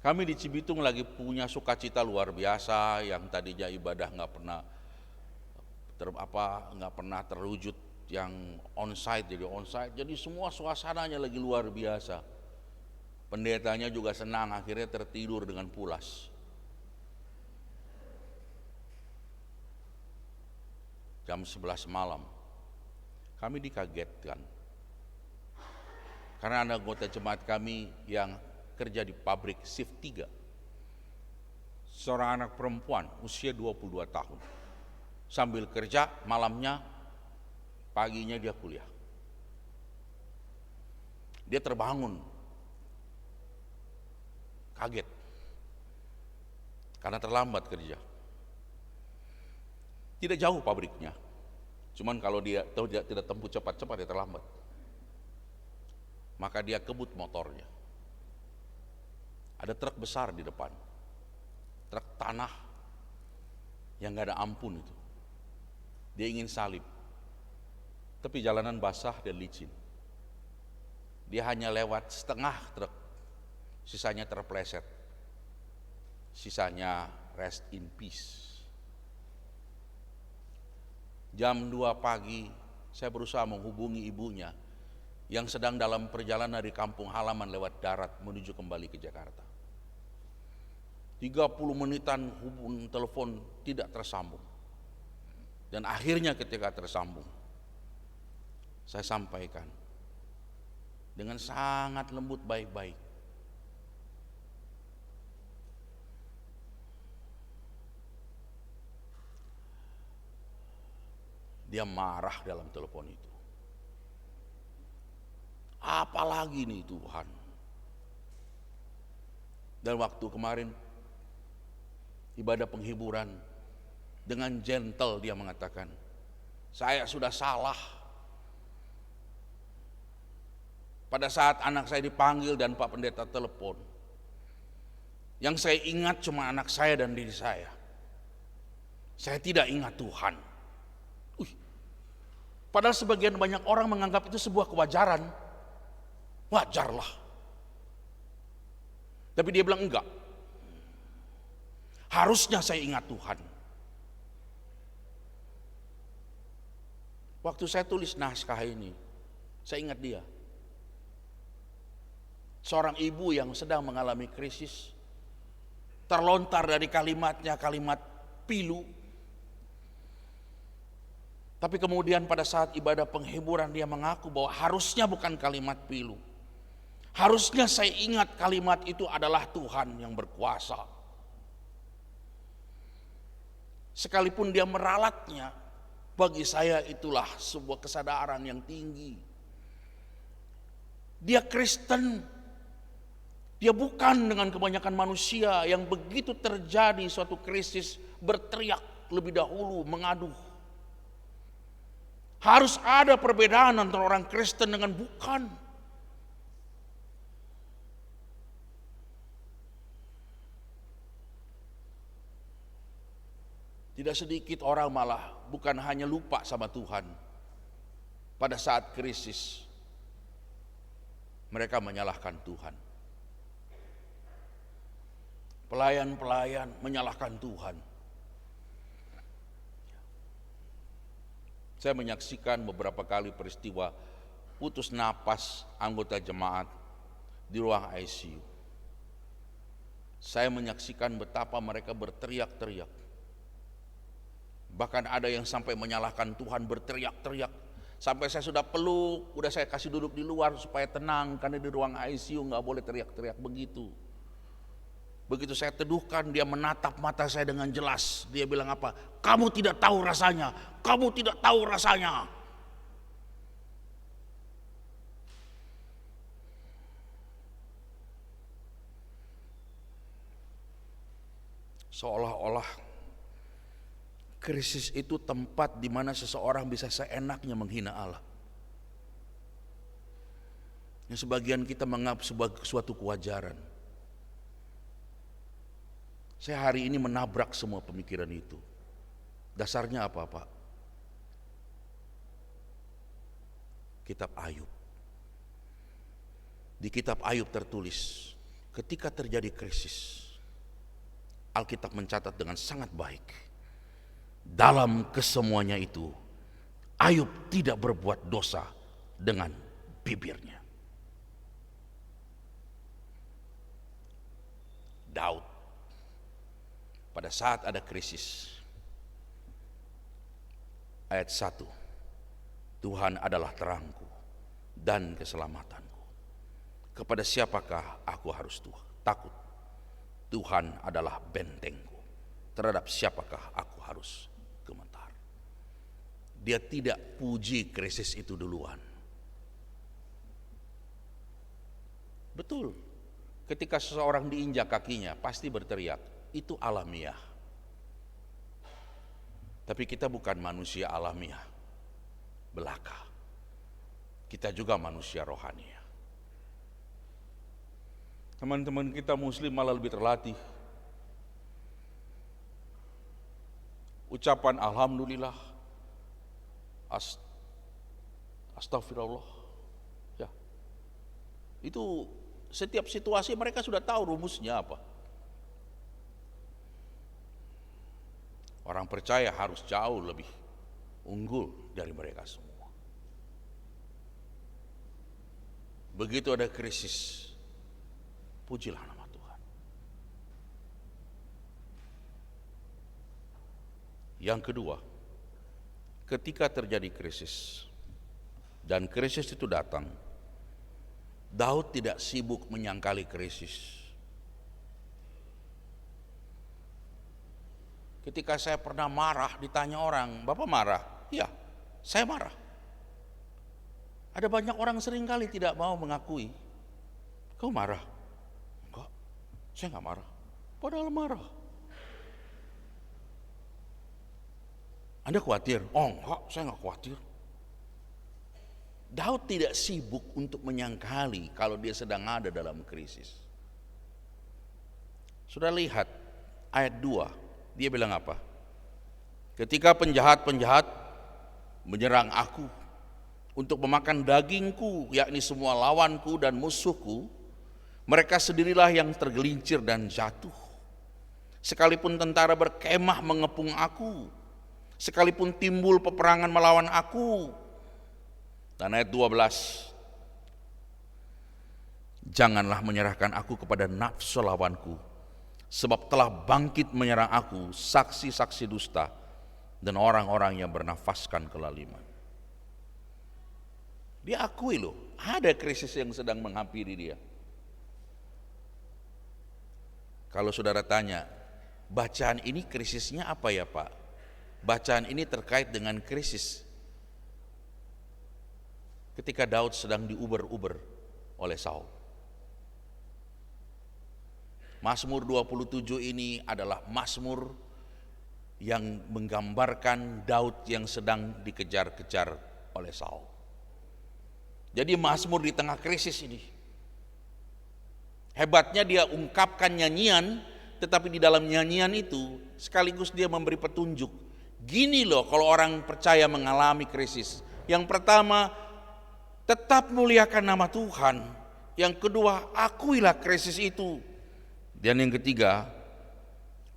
Kami di Cibitung lagi punya sukacita luar biasa, yang tadinya ibadah nggak pernah terwujud, yang onsite jadi onsite. Jadi semua suasananya lagi luar biasa. Pendetanya juga senang, akhirnya tertidur dengan pulas. Jam 11 malam, kami dikagetkan. Karena ada anggota jemaat kami yang kerja di pabrik shift 3. Seorang anak perempuan usia 22 tahun. Sambil kerja, malamnya, paginya dia kuliah. Dia terbangun kaget karena terlambat kerja. Tidak jauh pabriknya, cuman kalau dia tahu dia tidak tempuh cepat-cepat dia terlambat. Maka dia kebut motornya. Ada truk besar di depan, truk tanah yang gak ada ampun itu. Dia ingin salib, tapi jalanan basah dan licin. Dia hanya lewat setengah truk, sisanya terpleset, sisanya rest in peace. Jam 2 pagi saya berusaha menghubungi ibunya yang sedang dalam perjalanan dari kampung halaman lewat darat menuju kembali ke Jakarta. 30 menitan hubungan telepon tidak tersambung. Dan akhirnya ketika tersambung, saya sampaikan dengan sangat lembut baik-baik. Dia marah dalam telepon itu. Apalagi nih Tuhan. Dan waktu kemarin ibadah penghiburan, dengan gentle dia mengatakan, saya sudah salah. Pada saat anak saya dipanggil dan Pak Pendeta telepon, yang saya ingat cuma anak saya dan diri saya. Saya tidak ingat Tuhan. Padahal sebagian banyak orang menganggap itu sebuah kewajaran. Wajarlah. Tapi dia bilang enggak. Harusnya saya ingat Tuhan. Waktu saya tulis naskah ini, saya ingat dia. Seorang ibu yang sedang mengalami krisis, terlontar dari kalimatnya kalimat pilu. Tapi kemudian pada saat ibadah penghiburan dia mengaku bahwa harusnya bukan kalimat pilu. Harusnya saya ingat kalimat itu adalah Tuhan yang berkuasa. Sekalipun dia meralatnya, bagi saya itulah sebuah kesadaran yang tinggi. Dia Kristen. Dia bukan dengan kebanyakan manusia yang begitu terjadi suatu krisis berteriak lebih dahulu mengaduh. Harus ada perbedaan antara orang Kristen dengan bukan. Tidak sedikit orang malah bukan hanya lupa sama Tuhan. Pada saat krisis, mereka menyalahkan Tuhan. Pelayan-pelayan menyalahkan Tuhan. Saya menyaksikan beberapa kali peristiwa putus napas anggota jemaat di ruang ICU. Saya menyaksikan betapa mereka berteriak-teriak. Bahkan ada yang sampai menyalahkan Tuhan, berteriak-teriak. Sampai saya sudah peluk, udah saya kasih duduk di luar supaya tenang, karena di ruang ICU nggak boleh teriak-teriak begitu. Begitu saya teduhkan, dia menatap mata saya dengan jelas. Dia bilang apa? Kamu tidak tahu rasanya. Kamu tidak tahu rasanya. Seolah-olah krisis itu tempat di mana seseorang bisa seenaknya menghina Allah. Yang sebagian kita menganggap sebagai suatu kewajaran. Saya hari ini menabrak semua pemikiran itu. Dasarnya apa, Pak? Kitab Ayub. Di kitab Ayub tertulis, ketika terjadi krisis, Alkitab mencatat dengan sangat baik. Dalam kesemuanya itu, Ayub tidak berbuat dosa dengan bibirnya. Daud, pada saat ada krisis, ayat 1, Tuhan adalah terangku dan keselamatanku. Kepada siapakah aku harus takut? Tuhan adalah bentengku. Terhadap siapakah aku harus gemetar? Dia tidak puji krisis itu duluan. Betul, ketika seseorang diinjak kakinya pasti berteriak, itu alamiah. Tapi kita bukan manusia alamiah belaka. Kita juga manusia rohani. Teman-teman kita muslim malah lebih terlatih. Ucapan alhamdulillah, astagfirullah. Ya. Itu setiap situasi mereka sudah tahu rumusnya apa. Orang percaya harus jauh lebih unggul dari mereka semua. Begitu ada krisis, pujilah nama Tuhan. Yang kedua, ketika terjadi krisis dan krisis itu datang, Daud tidak sibuk menyangkali krisis. Ketika saya pernah marah, ditanya orang, "Bapak marah?" "Iya, saya marah." Ada banyak orang seringkali tidak mau mengakui, "Kau marah?" "Enggak, saya enggak marah." Padahal marah. "Anda khawatir?" "Oh enggak, saya enggak khawatir." Daud tidak sibuk untuk menyangkali kalau dia sedang ada dalam krisis. Sudah lihat ayat 2. Dia bilang apa? Ketika penjahat-penjahat menyerang aku untuk memakan dagingku, yakni semua lawanku dan musuhku, mereka sendirilah yang tergelincir dan jatuh. Sekalipun tentara berkemah mengepung aku, sekalipun timbul peperangan melawan aku. Dan ayat 12, janganlah menyerahkan aku kepada nafsu lawanku, sebab telah bangkit menyerang aku saksi-saksi dusta dan orang-orang yang bernafaskan kelaliman. Dia akui loh, ada krisis yang sedang menghampiri dia. Kalau saudara tanya, bacaan ini krisisnya apa ya Pak? Bacaan ini terkait dengan krisis ketika Daud sedang diuber-uber oleh Saul. Mazmur 27 ini adalah mazmur yang menggambarkan Daud yang sedang dikejar-kejar oleh Saul. Jadi mazmur di tengah krisis ini. Hebatnya dia ungkapkan nyanyian, tetapi di dalam nyanyian itu sekaligus dia memberi petunjuk. Gini loh kalau orang percaya mengalami krisis. Yang pertama, tetap muliakan nama Tuhan. Yang kedua, akuilah krisis itu. Dan yang ketiga,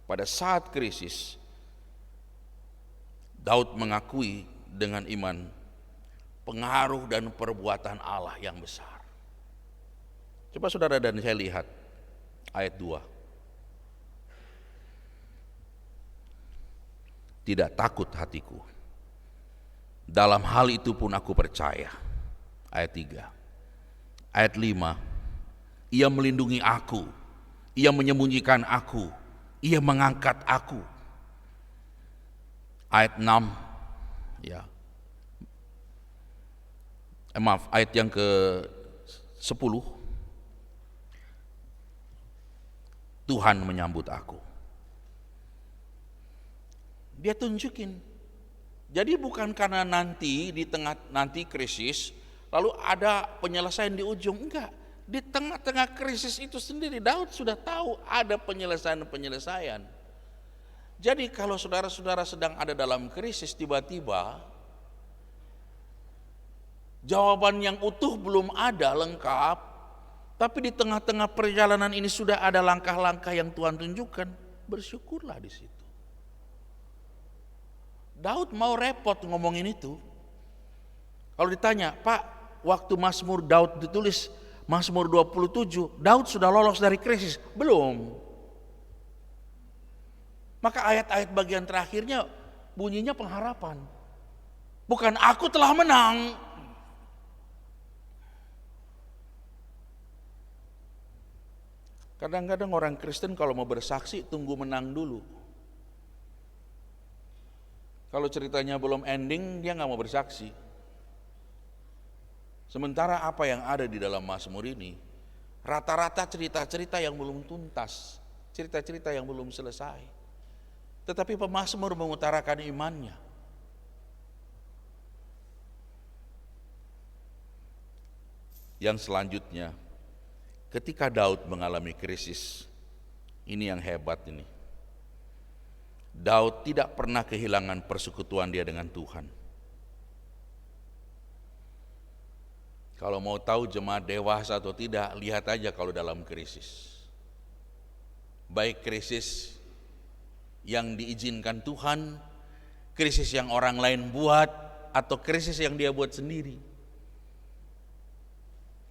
pada saat krisis, Daud mengakui dengan iman pengaruh dan perbuatan Allah yang besar. Coba saudara dan saya lihat ayat 2. Tidak takut hatiku, dalam hal itu pun aku percaya. Ayat 3. Ayat 5, ia melindungi aku, ia menyembunyikan aku, ia mengangkat aku. Ayat 6, ya. Ayat yang ke-10. Tuhan menyambut aku. Dia tunjukin. Jadi bukan karena nanti di tengah nanti krisis lalu ada penyelesaian di ujung, enggak. Di tengah-tengah krisis itu sendiri Daud sudah tahu ada penyelesaian. Jadi kalau saudara-saudara sedang ada dalam krisis, tiba-tiba jawaban yang utuh belum ada lengkap, tapi di tengah-tengah perjalanan ini sudah ada langkah-langkah yang Tuhan tunjukkan, bersyukurlah di situ. Daud mau repot ngomongin itu. Kalau ditanya, "Pak, waktu Mazmur Daud ditulis Mazmur 27, Daud sudah lolos dari krisis?" Belum. Maka ayat-ayat bagian terakhirnya bunyinya pengharapan. Bukan aku telah menang. Kadang-kadang orang Kristen kalau mau bersaksi tunggu menang dulu. Kalau ceritanya belum ending dia nggak mau bersaksi. Sementara apa yang ada di dalam Mazmur ini Rata-rata cerita-cerita yang belum tuntas, cerita-cerita yang belum selesai. Tetapi pemazmur mengutarakan imannya. Yang selanjutnya, ketika Daud mengalami krisis, ini yang hebat ini. Daud tidak pernah kehilangan persekutuan dia dengan Tuhan. Kalau mau tahu jemaat dewasa atau tidak, lihat aja kalau dalam krisis. Baik krisis yang diizinkan Tuhan, krisis yang orang lain buat, atau krisis yang dia buat sendiri.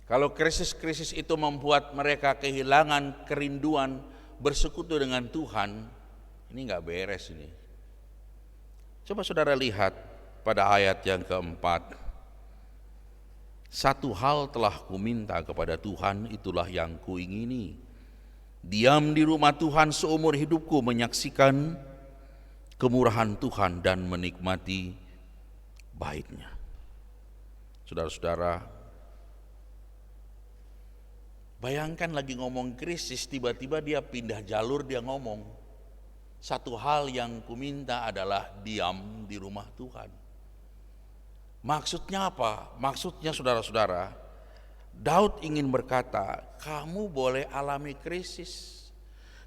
Kalau krisis-krisis itu membuat mereka kehilangan kerinduan bersekutu dengan Tuhan, ini nggak beres ini. Coba saudara lihat pada ayat yang keempat. Satu hal telah kuminta kepada Tuhan, itulah yang kuingini. Diam di rumah Tuhan seumur hidupku, menyaksikan kemurahan Tuhan dan menikmati baiknya. Saudara-saudara, bayangkan lagi ngomong krisis, tiba-tiba dia pindah jalur, dia ngomong, satu hal yang kuminta adalah diam di rumah Tuhan. Maksudnya apa? Maksudnya saudara-saudara, Daud ingin berkata, kamu boleh alami krisis,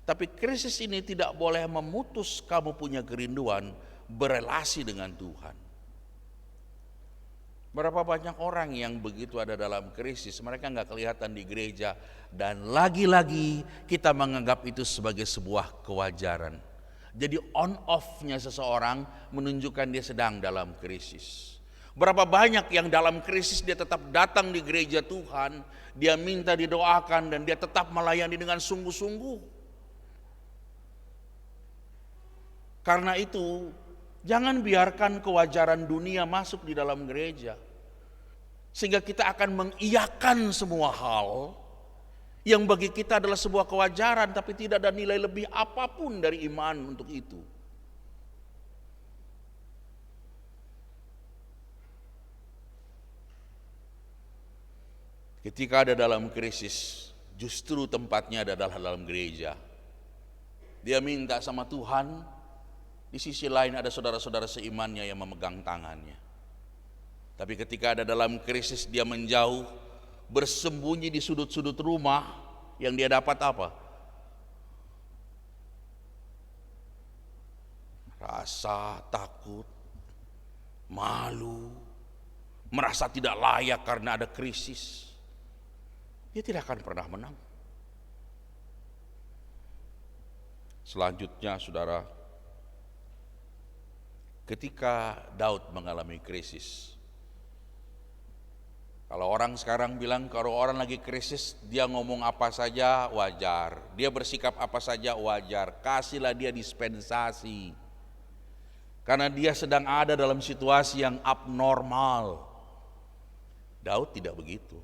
tapi krisis ini tidak boleh memutus kamu punya kerinduan berelasi dengan Tuhan. Berapa banyak orang yang begitu ada dalam krisis, mereka nggak kelihatan di gereja, dan lagi-lagi kita menganggap itu sebagai sebuah kewajaran. Jadi on off-nya seseorang menunjukkan dia sedang dalam krisis. Berapa banyak yang dalam krisis dia tetap datang di gereja Tuhan, dia minta didoakan dan dia tetap melayani dengan sungguh-sungguh. Karena itu, jangan biarkan kewajaran dunia masuk di dalam gereja. Sehingga kita akan mengiyakan semua hal yang bagi kita adalah sebuah kewajaran, tapi tidak ada nilai lebih apapun dari iman untuk itu. Ketika ada dalam krisis, justru tempatnya adalah dalam gereja. Dia minta sama Tuhan, di sisi lain ada saudara-saudara seimannya yang memegang tangannya. Tapi ketika ada dalam krisis, dia menjauh, bersembunyi di sudut-sudut rumah, yang dia dapat apa? Rasa takut, malu, merasa tidak layak karena ada krisis. Dia tidak akan pernah menang. Selanjutnya saudara, ketika Daud mengalami krisis, kalau orang sekarang bilang kalau orang lagi krisis dia ngomong apa saja wajar, dia bersikap apa saja wajar, kasihlah dia dispensasi. Karena dia sedang ada dalam situasi yang abnormal. Daud tidak begitu.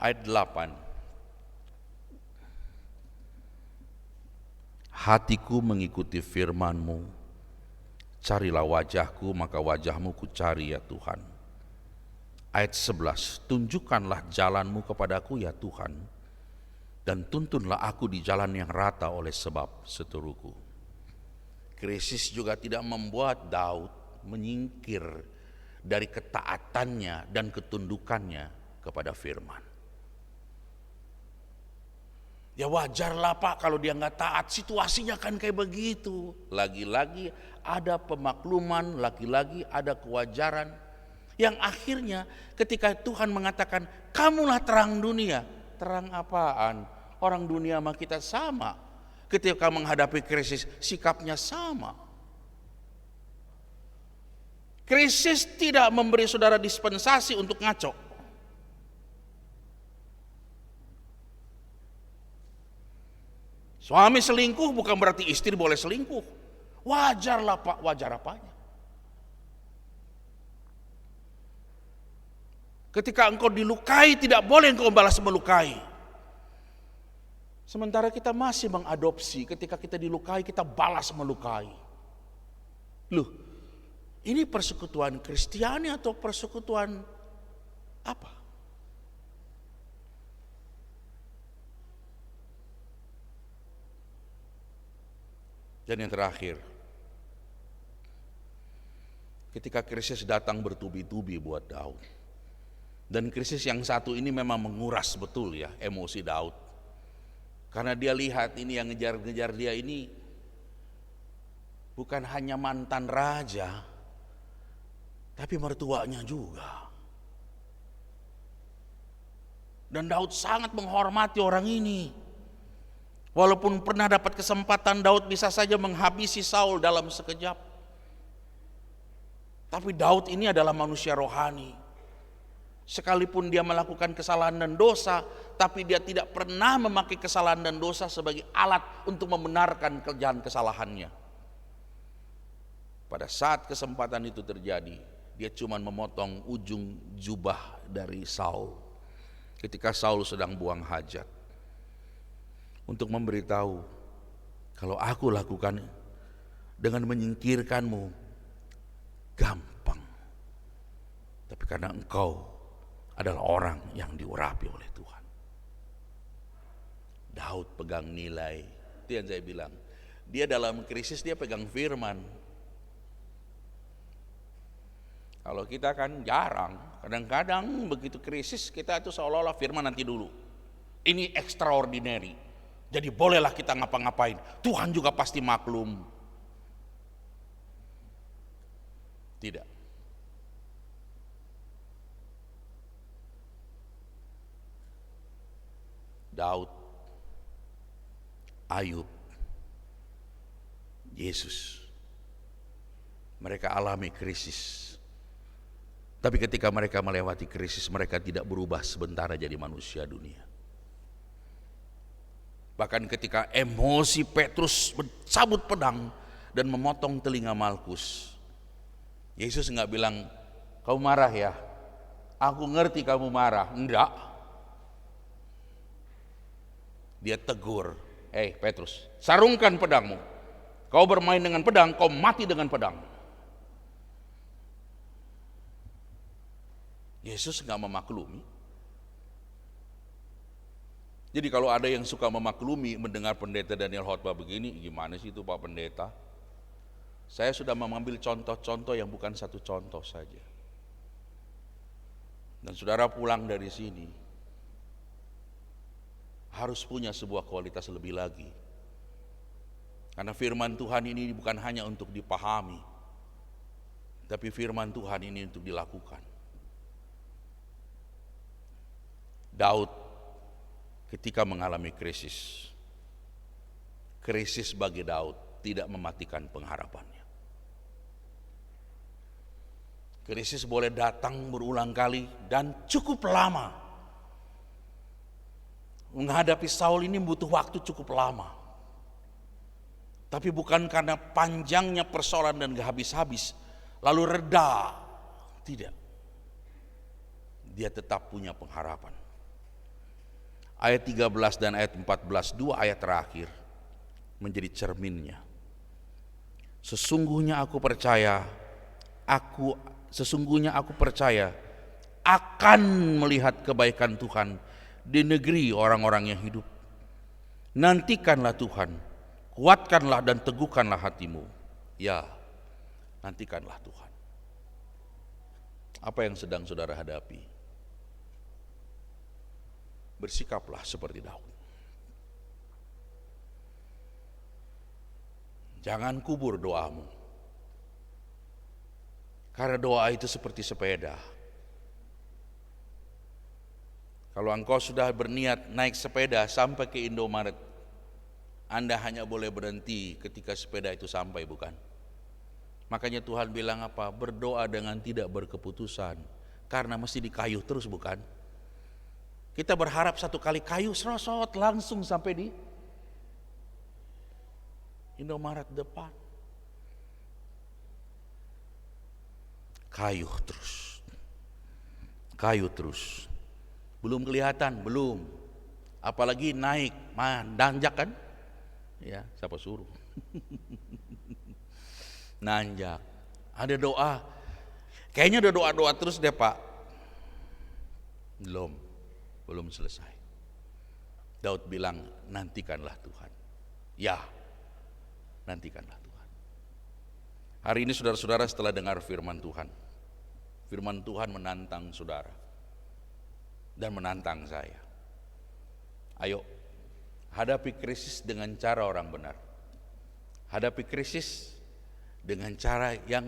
Ayat 8. Hatiku mengikuti firman-Mu, carilah wajahku maka wajah-Mu ku cari ya Tuhan. Ayat 11, tunjukkanlah jalan-Mu kepadaku ya Tuhan, dan tuntunlah aku di jalan yang rata oleh sebab seteruku. Krisis juga tidak membuat Daud menyingkir dari ketaatannya dan ketundukannya kepada firman. Ya wajarlah Pak kalau dia nggak taat, situasinya kan kayak begitu. Lagi-lagi ada pemakluman, lagi-lagi ada kewajaran. Yang akhirnya ketika Tuhan mengatakan kamulah terang dunia. Terang apaan? Orang dunia sama kita sama. Ketika menghadapi krisis sikapnya sama. Krisis tidak memberi saudara dispensasi untuk ngaco. Suami selingkuh bukan berarti istri boleh selingkuh. Wajarlah Pak, wajar apanya? Ketika engkau dilukai tidak boleh engkau balas melukai. Sementara kita masih mengadopsi, ketika kita dilukai kita balas melukai. Loh, ini persekutuan Kristiani atau persekutuan apa? Dan yang terakhir, ketika krisis datang bertubi-tubi buat Daud. Dan krisis yang satu ini memang menguras betul ya emosi Daud. Karena dia lihat ini yang ngejar-ngejar dia ini bukan hanya mantan raja, tapi mertuanya juga. Dan Daud sangat menghormati orang ini. Walaupun pernah dapat kesempatan Daud bisa saja menghabisi Saul dalam sekejap. Tapi Daud ini adalah manusia rohani. Sekalipun dia melakukan kesalahan dan dosa, tapi dia tidak pernah memakai kesalahan dan dosa sebagai alat untuk membenarkan kesalahannya. Pada saat kesempatan itu terjadi, dia cuma memotong ujung jubah dari Saul ketika Saul sedang buang hajat, untuk memberitahu, kalau aku lakukan dengan menyingkirkanmu gampang, tapi karena engkau adalah orang yang diurapi oleh Tuhan. Daud pegang nilai, itu yang saya bilang, dia dalam krisis dia pegang firman. Kalau kita kan jarang, kadang-kadang begitu krisis kita itu seolah-olah firman nanti dulu. Ini extraordinary, jadi bolehlah kita ngapa-ngapain, Tuhan juga pasti maklum. Tidak. Daud, Ayub, Yesus, mereka alami krisis. Tapi ketika mereka melewati krisis, mereka tidak berubah sementara jadi manusia dunia. Bahkan ketika emosi Petrus mencabut pedang dan memotong telinga Malkus, Yesus enggak bilang, "Kau marah ya? Aku ngerti kamu marah." Enggak. Dia tegur, "Hei Petrus, sarungkan pedangmu. Kau bermain dengan pedang, kau mati dengan pedang." Yesus enggak memaklumi. Jadi kalau ada yang suka memaklumi mendengar pendeta Daniel khotbah begini, gimana sih itu Pak Pendeta? Saya sudah mengambil contoh-contoh yang bukan satu contoh saja. Dan saudara pulang dari sini harus punya sebuah kualitas lebih lagi. Karena firman Tuhan ini bukan hanya untuk dipahami, tapi firman Tuhan ini untuk dilakukan. Daud ketika mengalami krisis bagi Daud tidak mematikan pengharapannya. Krisis boleh datang berulang kali dan cukup lama. Menghadapi Saul ini butuh waktu cukup lama. Tapi bukan karena panjangnya persoalan dan gak habis-habis lalu reda. Tidak. Dia tetap punya pengharapan. Ayat 13 dan ayat 14, dua ayat terakhir menjadi cerminnya. Sesungguhnya aku percaya akan melihat kebaikan Tuhan di negeri orang-orang yang hidup. Nantikanlah Tuhan, kuatkanlah dan teguhkanlah hatimu. Ya, nantikanlah Tuhan. Apa yang sedang saudara hadapi? Bersikaplah seperti Daud. Jangan kubur doamu. Karena doa itu seperti sepeda. Kalau engkau sudah berniat naik sepeda sampai ke Indomaret, Anda hanya boleh berhenti ketika sepeda itu sampai, bukan? Makanya Tuhan bilang apa? Berdoa dengan tidak berkeputusan. Karena mesti dikayuh terus, bukan? Kita berharap satu kali kayu serosot langsung sampai di Indomaret depan. Kayu terus. Belum kelihatan, belum. Apalagi naik, nanjak kan? Ya, siapa suruh? Nanjak. Ada doa. Kayaknya ada doa-doa terus deh Pak. Belum selesai. Daud bilang, nantikanlah Tuhan. Ya, nantikanlah Tuhan. Hari ini saudara-saudara setelah dengar firman Tuhan menantang saudara dan menantang saya. Ayo, hadapi krisis dengan cara orang benar. Hadapi krisis dengan cara yang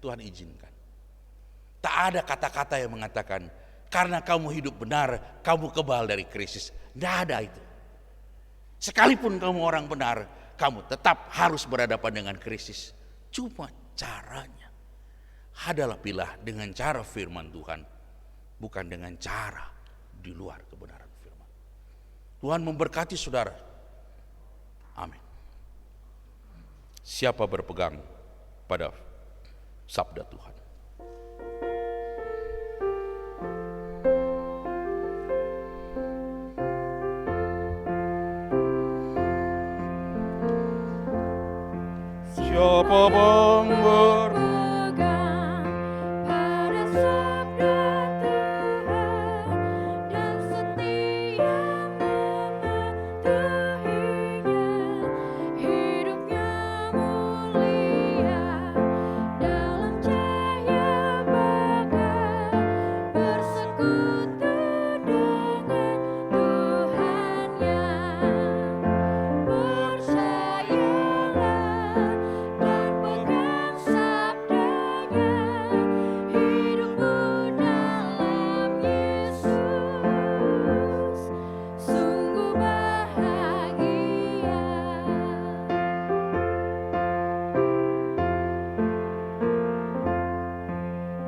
Tuhan izinkan. Tak ada kata-kata yang mengatakan, karena kamu hidup benar, kamu kebal dari krisis. Tidak ada itu. Sekalipun kamu orang benar, kamu tetap harus berhadapan dengan krisis. Cuma caranya adalah pilih dengan cara firman Tuhan, bukan dengan cara di luar kebenaran firman. Tuhan memberkati saudara. Amin. Siapa berpegang pada sabda Tuhan? Siapa bang Pegang pada sabda Tuhan dan setia mematuhinya, hidupnya mulia dalam cahaya bakar, bersekutu dengan Tuhannya. Percayalah dan pegang sabdanya, hidupmu dalam Yesus sungguh bahagia.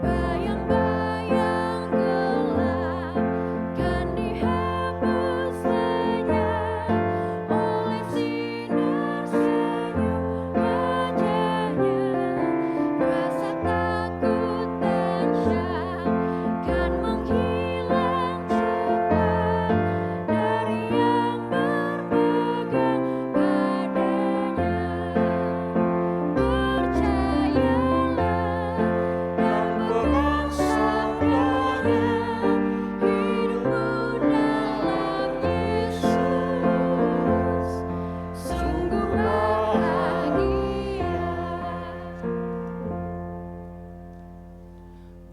Bayang-bayang gelap kan dihapus lenyap oleh sinar senyum wajahnya. Rasa takut dan syak kan menghilang cepat dari yang berpegang padanya. Percayalah dan pegang sabdanya, hidupmu dalam Yesus sungguh bahagia.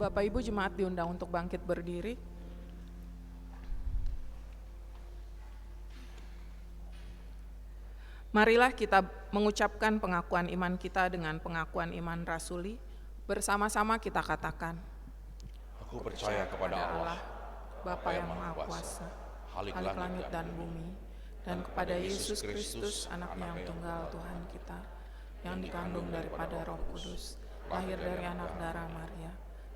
Bapak Ibu jemaat diundang untuk bangkit berdiri. Marilah kita mengucapkan pengakuan iman kita dengan pengakuan iman rasuli. Bersama-sama kita katakan, Aku percaya kepada Allah, Bapa yang Maha Kuasa, Khalik Khalik langit dan bumi, dan kepada Yesus Kristus, Anaknya yang tunggal Tuhan kita, yang dikandung daripada Roh Kudus, lahir dari anak darah Maria,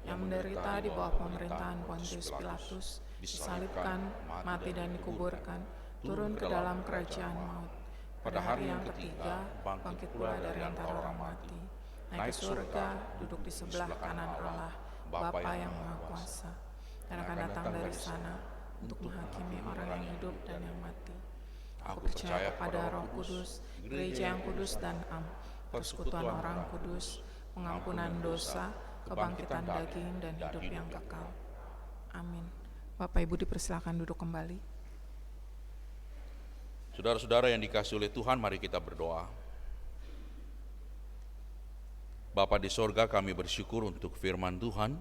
yang menderita di bawah pemerintahan Pontius Pilatus, disalibkan, mati dan dikuburkan, turun ke dalam kerajaan maut. Pada hari yang ketiga, bangkit pula dari antara orang mati, naik ke surga, duduk di sebelah kanan Allah, Bapa yang Maha Kuasa, dan akan datang dari sana untuk menghakimi orang yang hidup dan yang mati. Aku percaya kepada Roh Kudus, gereja yang kudus dan am, persekutuan orang kudus, pengampunan dosa, kebangkitan daging dan hidup yang kekal. Amin. Bapak Ibu dipersilakan duduk kembali. Saudara-saudara yang dikasihi oleh Tuhan, mari kita berdoa. Bapa di sorga, kami bersyukur untuk firman Tuhan.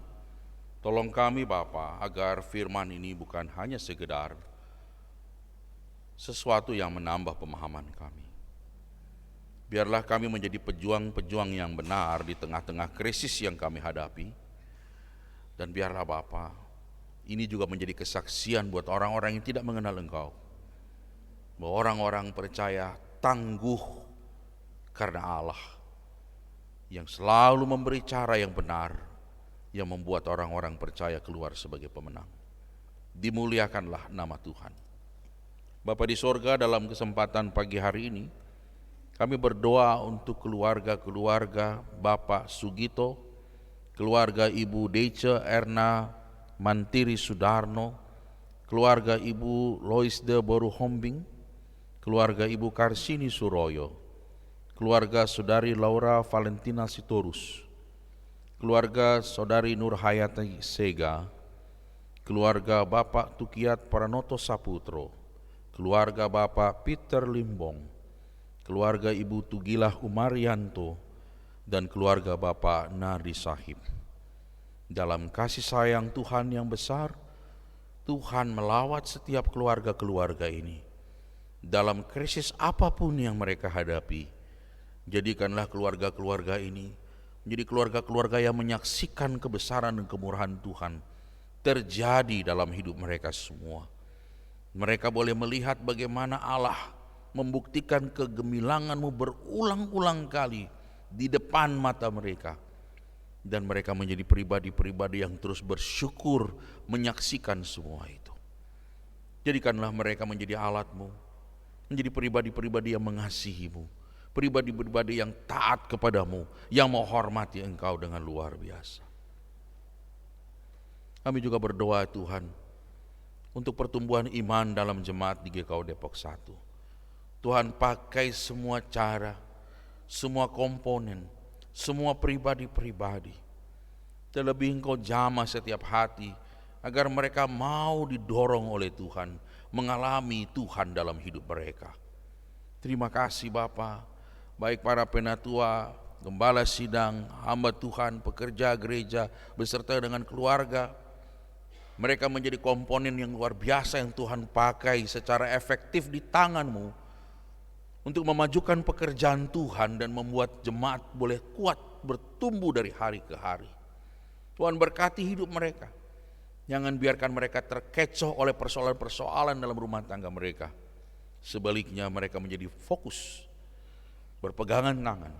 Tolong kami Bapa, agar firman ini bukan hanya sekedar sesuatu yang menambah pemahaman kami. Biarlah kami menjadi pejuang-pejuang yang benar di tengah-tengah krisis yang kami hadapi. Dan biarlah Bapa, ini juga menjadi kesaksian buat orang-orang yang tidak mengenal Engkau, bahwa orang-orang percaya tangguh karena Allah yang selalu memberi cara yang benar, yang membuat orang-orang percaya keluar sebagai pemenang. Dimuliakanlah nama Tuhan. Bapa di sorga, dalam kesempatan pagi hari ini, kami berdoa untuk keluarga-keluarga Bapak Sugito, keluarga Ibu Dece Erna Mantiri Sudarno, keluarga Ibu Loisde Boru Hombing, keluarga Ibu Karsini Suroyo, keluarga Saudari Laura Valentina Sitorus, keluarga Saudari Nurhayati Sega, keluarga Bapak Tukiat Pranoto Saputro, keluarga Bapak Peter Limbong, keluarga Ibu Tugilah Umarianto, dan keluarga Bapak Nardi Sahib. Dalam kasih sayang Tuhan yang besar, Tuhan melawat setiap keluarga-keluarga ini. Dalam krisis apapun yang mereka hadapi, jadikanlah keluarga-keluarga ini menjadi keluarga-keluarga yang menyaksikan kebesaran dan kemurahan Tuhan terjadi dalam hidup mereka semua. Mereka boleh melihat bagaimana Allah membuktikan kegemilangan-Mu berulang-ulang kali di depan mata mereka. Dan mereka menjadi pribadi-pribadi yang terus bersyukur menyaksikan semua itu. Jadikanlah mereka menjadi alat-Mu, menjadi pribadi-pribadi yang mengasihi-Mu, pribadi-pribadi yang taat kepadamu, yang menghormati Engkau dengan luar biasa. Kami juga berdoa Tuhan untuk pertumbuhan iman dalam jemaat di GKU Depok 1. Tuhan pakai semua cara, semua komponen, semua pribadi-pribadi. Terlebih Engkau jamah setiap hati agar mereka mau didorong oleh Tuhan, mengalami Tuhan dalam hidup mereka. Terima kasih Bapa, baik para penatua, gembala sidang, hamba Tuhan, pekerja gereja, beserta dengan keluarga. Mereka menjadi komponen yang luar biasa yang Tuhan pakai secara efektif di tangan-Mu untuk memajukan pekerjaan Tuhan dan membuat jemaat boleh kuat bertumbuh dari hari ke hari. Tuhan berkati hidup mereka. Jangan biarkan mereka terkecoh oleh persoalan-persoalan dalam rumah tangga mereka. Sebaliknya mereka menjadi fokus, berpegangan tangan,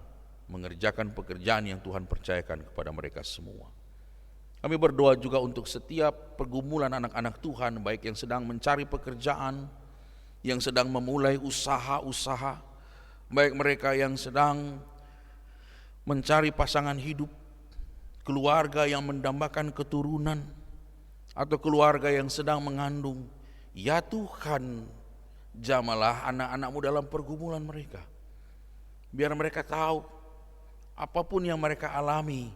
mengerjakan pekerjaan yang Tuhan percayakan kepada mereka semua. Kami berdoa juga untuk setiap pergumulan anak-anak Tuhan, baik yang sedang mencari pekerjaan, yang sedang memulai usaha-usaha, baik mereka yang sedang mencari pasangan hidup, keluarga yang mendambakan keturunan, atau keluarga yang sedang mengandung. Ya Tuhan, jamalah anak-anak-Mu dalam pergumulan mereka. Biar mereka tahu apapun yang mereka alami,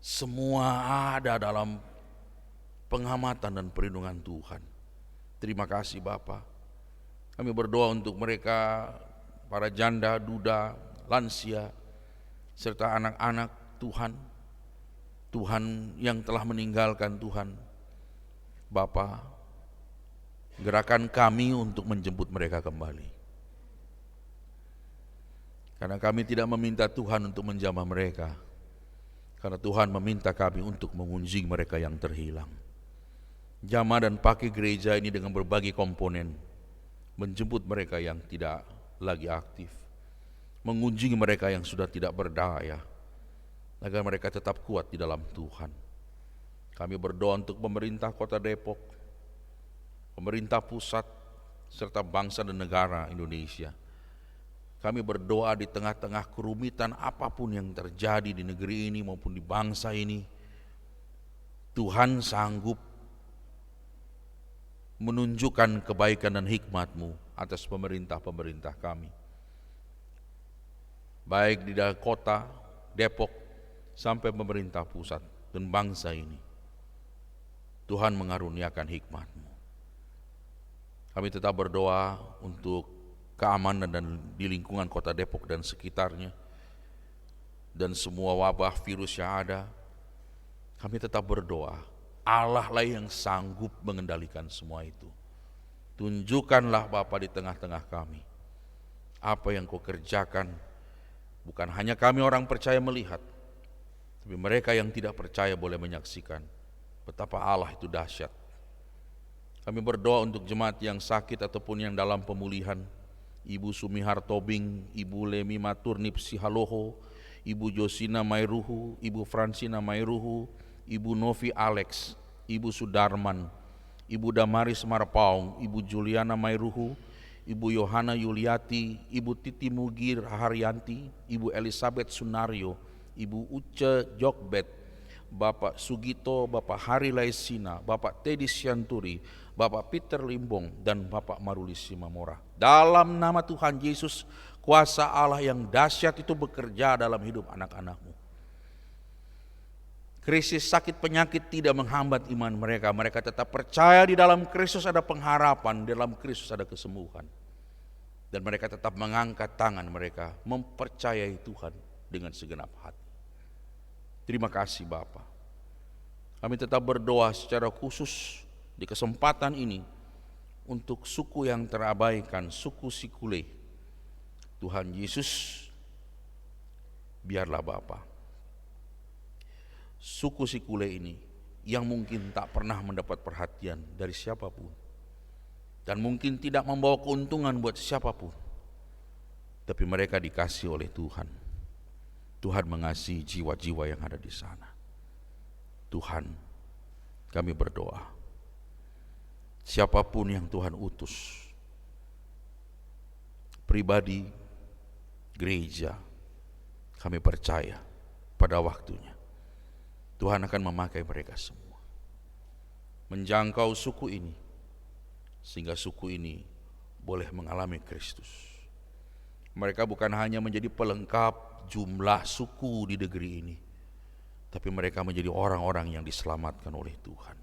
semua ada dalam pengamatan dan perlindungan Tuhan. Terima kasih Bapa. Kami berdoa untuk mereka, para janda, duda, lansia, serta anak-anak Tuhan. Tuhan yang telah meninggalkan Tuhan. Bapa, gerakan kami untuk menjemput mereka kembali. Karena kami tidak meminta Tuhan untuk menjamah mereka, karena Tuhan meminta kami untuk mengunjungi mereka yang terhilang. Jamah dan pakai gereja ini dengan berbagai komponen, menjemput mereka yang tidak lagi aktif, mengunjungi mereka yang sudah tidak berdaya, agar mereka tetap kuat di dalam Tuhan. Kami berdoa untuk pemerintah Kota Depok, pemerintah pusat, serta bangsa dan negara Indonesia. Kami berdoa di tengah-tengah kerumitan apapun yang terjadi di negeri ini maupun di bangsa ini, Tuhan sanggup menunjukkan kebaikan dan hikmat-Mu atas pemerintah-pemerintah kami. Baik di dalam kota Depok sampai pemerintah pusat dan bangsa ini. Tuhan mengaruniakan hikmat-Mu. Kami tetap berdoa untuk keamanan dan di lingkungan kota Depok dan sekitarnya, dan semua wabah virus yang ada. Kami tetap berdoa, Allah lah yang sanggup mengendalikan semua itu. Tunjukkanlah Bapa di tengah-tengah kami apa yang Kau kerjakan. Bukan hanya kami orang percaya melihat, tapi mereka yang tidak percaya boleh menyaksikan betapa Allah itu dahsyat. Kami berdoa untuk jemaat yang sakit ataupun yang dalam pemulihan, Ibu Sumihar Tobing, Ibu Lemi Maturnip Sihaloho, Ibu Josina Mairuhu, Ibu Fransina Mairuhu, Ibu Novi Alex, Ibu Sudarman, Ibu Damaris Marpaung, Ibu Juliana Mairuhu, Ibu Yohana Yuliati, Ibu Titi Mugir Haryanti, Ibu Elizabeth Sunario, Ibu Uce Jokbet, Bapak Sugito, Bapak Hari Laisina, Bapak Teddy Sianturi, Bapak Peter Limbong, dan Bapak Maruli Simamora. Dalam nama Tuhan Yesus, kuasa Allah yang dahsyat itu bekerja dalam hidup anak-anak-Mu. Krisis sakit penyakit tidak menghambat iman mereka. Mereka tetap percaya di dalam Kristus ada pengharapan, di dalam Kristus ada kesembuhan. Dan mereka tetap mengangkat tangan mereka, mempercayai Tuhan dengan segenap hati. Terima kasih Bapa. Kami tetap berdoa secara khusus di kesempatan ini untuk suku yang terabaikan, suku Sikule. Tuhan Yesus, biarlah Bapa, suku Sikule ini yang mungkin tak pernah mendapat perhatian dari siapapun, dan mungkin tidak membawa keuntungan buat siapapun, tapi mereka dikasih oleh Tuhan. Tuhan mengasihi jiwa-jiwa yang ada di sana. Tuhan, kami berdoa, siapapun yang Tuhan utus, pribadi, gereja, kami percaya pada waktunya Tuhan akan memakai mereka semua, menjangkau suku ini, sehingga suku ini boleh mengalami Kristus. Mereka bukan hanya menjadi pelengkap jumlah suku di negeri ini, tapi mereka menjadi orang-orang yang diselamatkan oleh Tuhan.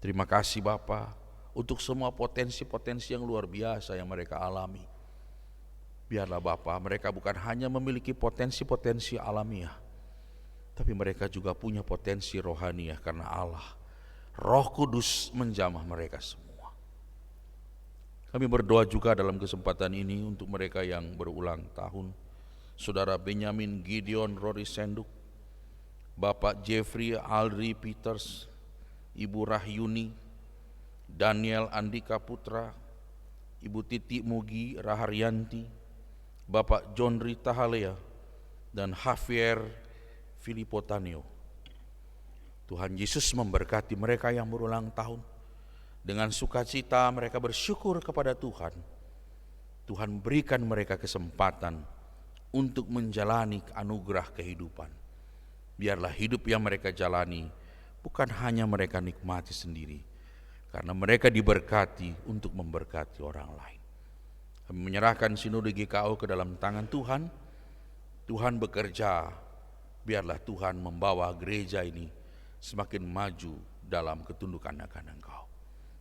Terima kasih Bapa untuk semua potensi-potensi yang luar biasa yang mereka alami. Biarlah Bapa, mereka bukan hanya memiliki potensi-potensi alamiah, tapi mereka juga punya potensi rohaniah karena Allah, Roh Kudus menjamah mereka semua. Kami berdoa juga dalam kesempatan ini untuk mereka yang berulang tahun, Saudara Benyamin Gideon Rory Senduk, Bapak Jeffrey Aldri Peters, Ibu Rahyuni, Daniel Andika Putra, Ibu Titi Mugi Raharyanti, Bapak John Rita Halea, dan Javier Filippo Tanio. Tuhan Yesus memberkati mereka yang berulang tahun. Dengan sukacita mereka bersyukur kepada Tuhan. Tuhan berikan mereka kesempatan untuk menjalani anugerah kehidupan. Biarlah hidup yang mereka jalani bukan hanya mereka nikmati sendiri, karena mereka diberkati untuk memberkati orang lain. Kami menyerahkan Sinode GKO ke dalam tangan Tuhan. Tuhan bekerja, biarlah Tuhan membawa gereja ini semakin maju dalam ketundukan akan Engkau.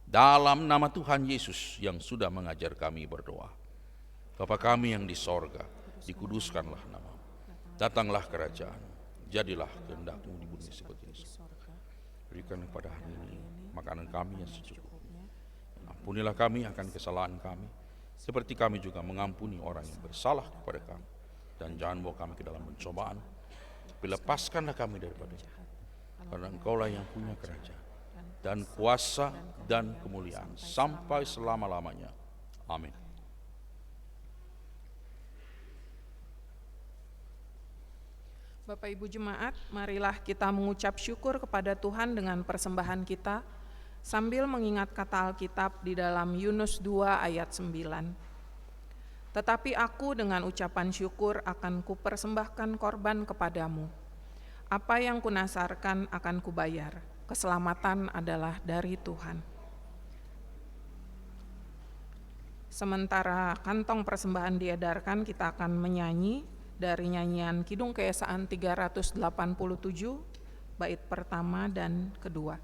Dalam nama Tuhan Yesus yang sudah mengajar kami berdoa. Bapa kami yang di sorga, dikuduskanlah nama-Mu. Datanglah kerajaan. Jadilah kehendak-Mu di bumi seperti di surga. Berikan kepada hari ini makanan kami yang secukupnya. Ampunilah kami akan kesalahan kami, seperti kami juga mengampuni orang yang bersalah kepada kami. Dan jangan bawa kami ke dalam pencobaan, tapi lepaskanlah kami daripada jahat. Karena Engkaulah yang punya kerajaan dan kuasa dan kemuliaan sampai selama-lamanya. Amin. Bapak Ibu Jemaat, marilah kita mengucap syukur kepada Tuhan dengan persembahan kita, sambil mengingat kata Alkitab di dalam Yunus 2 ayat 9. Tetapi aku dengan ucapan syukur akan kupersembahkan korban kepadamu. Apa yang kunasarkan akan kubayar, keselamatan adalah dari Tuhan. Sementara kantong persembahan diedarkan, kita akan menyanyi dari nyanyian Kidung Keesaan 387, bait pertama dan kedua.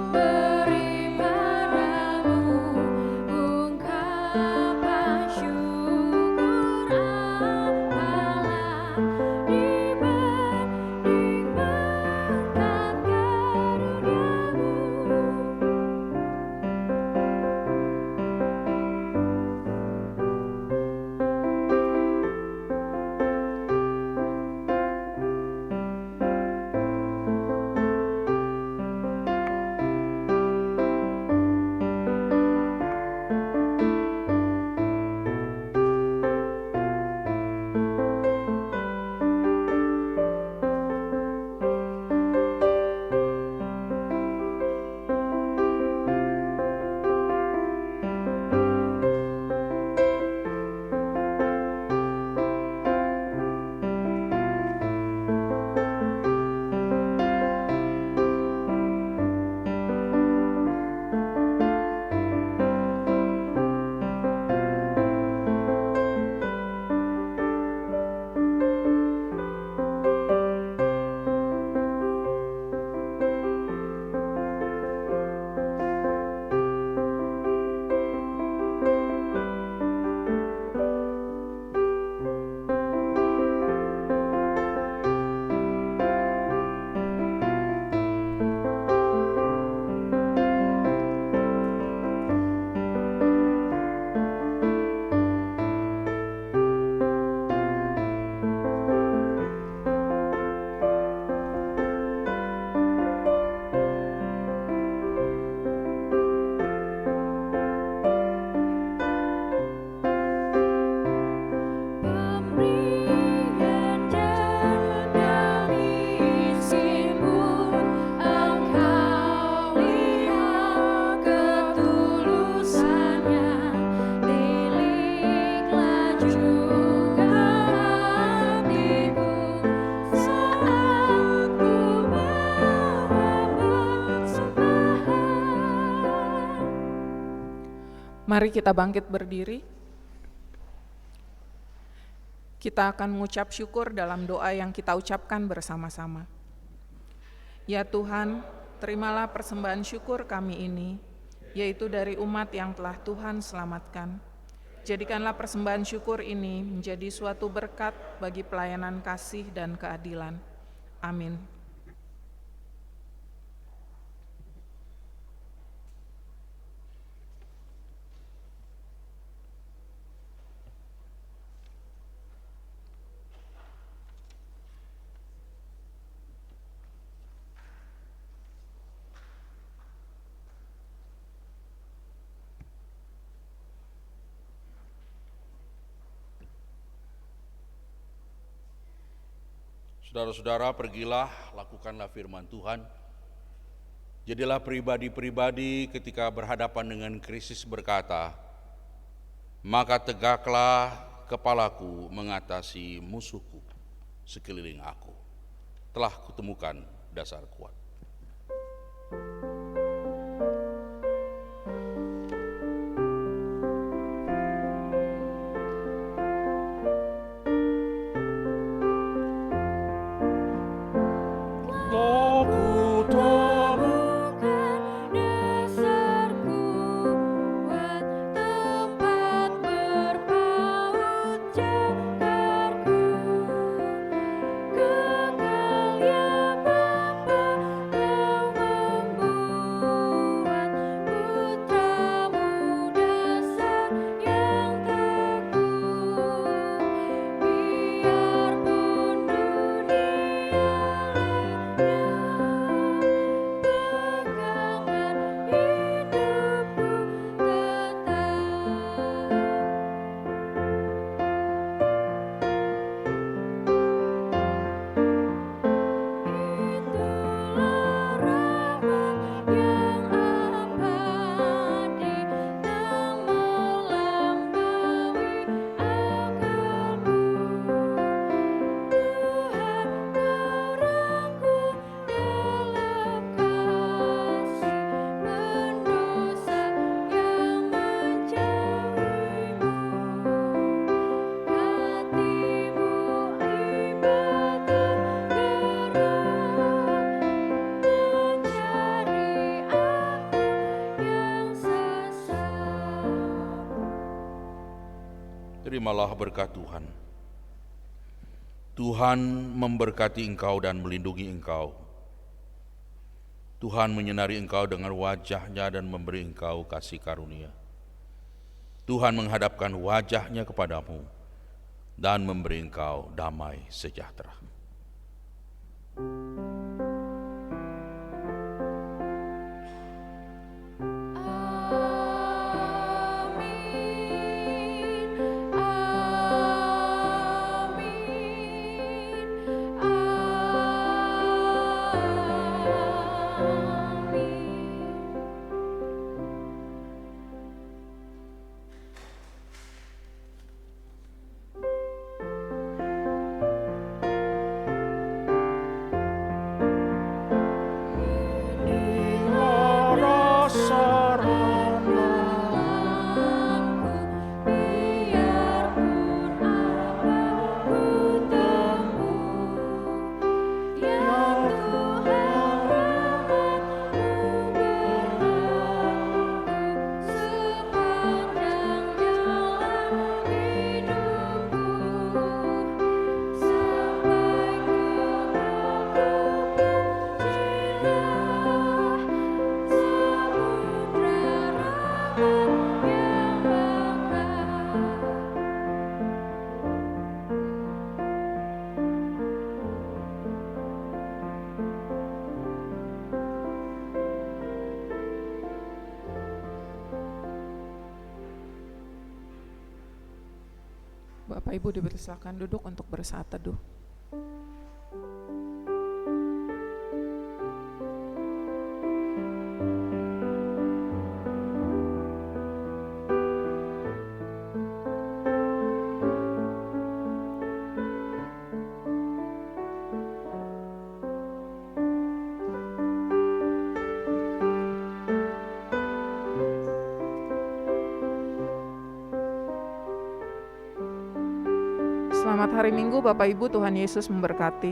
Beri padamu ungkapan syukur. Mari kita bangkit berdiri. Kita akan mengucap syukur dalam doa yang kita ucapkan bersama-sama. Ya Tuhan, terimalah persembahan syukur kami ini, yaitu dari umat yang telah Tuhan selamatkan. Jadikanlah persembahan syukur ini menjadi suatu berkat bagi pelayanan kasih dan keadilan. Amin. Saudara-saudara, pergilah, lakukanlah firman Tuhan. Jadilah pribadi-pribadi ketika berhadapan dengan krisis berkata, maka tegaklah kepalaku mengatasi musuhku sekeliling aku. Telah kutemukan dasar kuat. Terimalah berkat Tuhan. Tuhan memberkati engkau dan melindungi engkau. Tuhan menyinari engkau dengan wajah-Nya dan memberi engkau kasih karunia. Tuhan menghadapkan wajah-Nya kepadamu dan memberi engkau damai sejahtera. Bapak Ibu dipersilakan duduk untuk bersaat teduh. Selamat hari Minggu Bapak Ibu, Tuhan Yesus memberkati.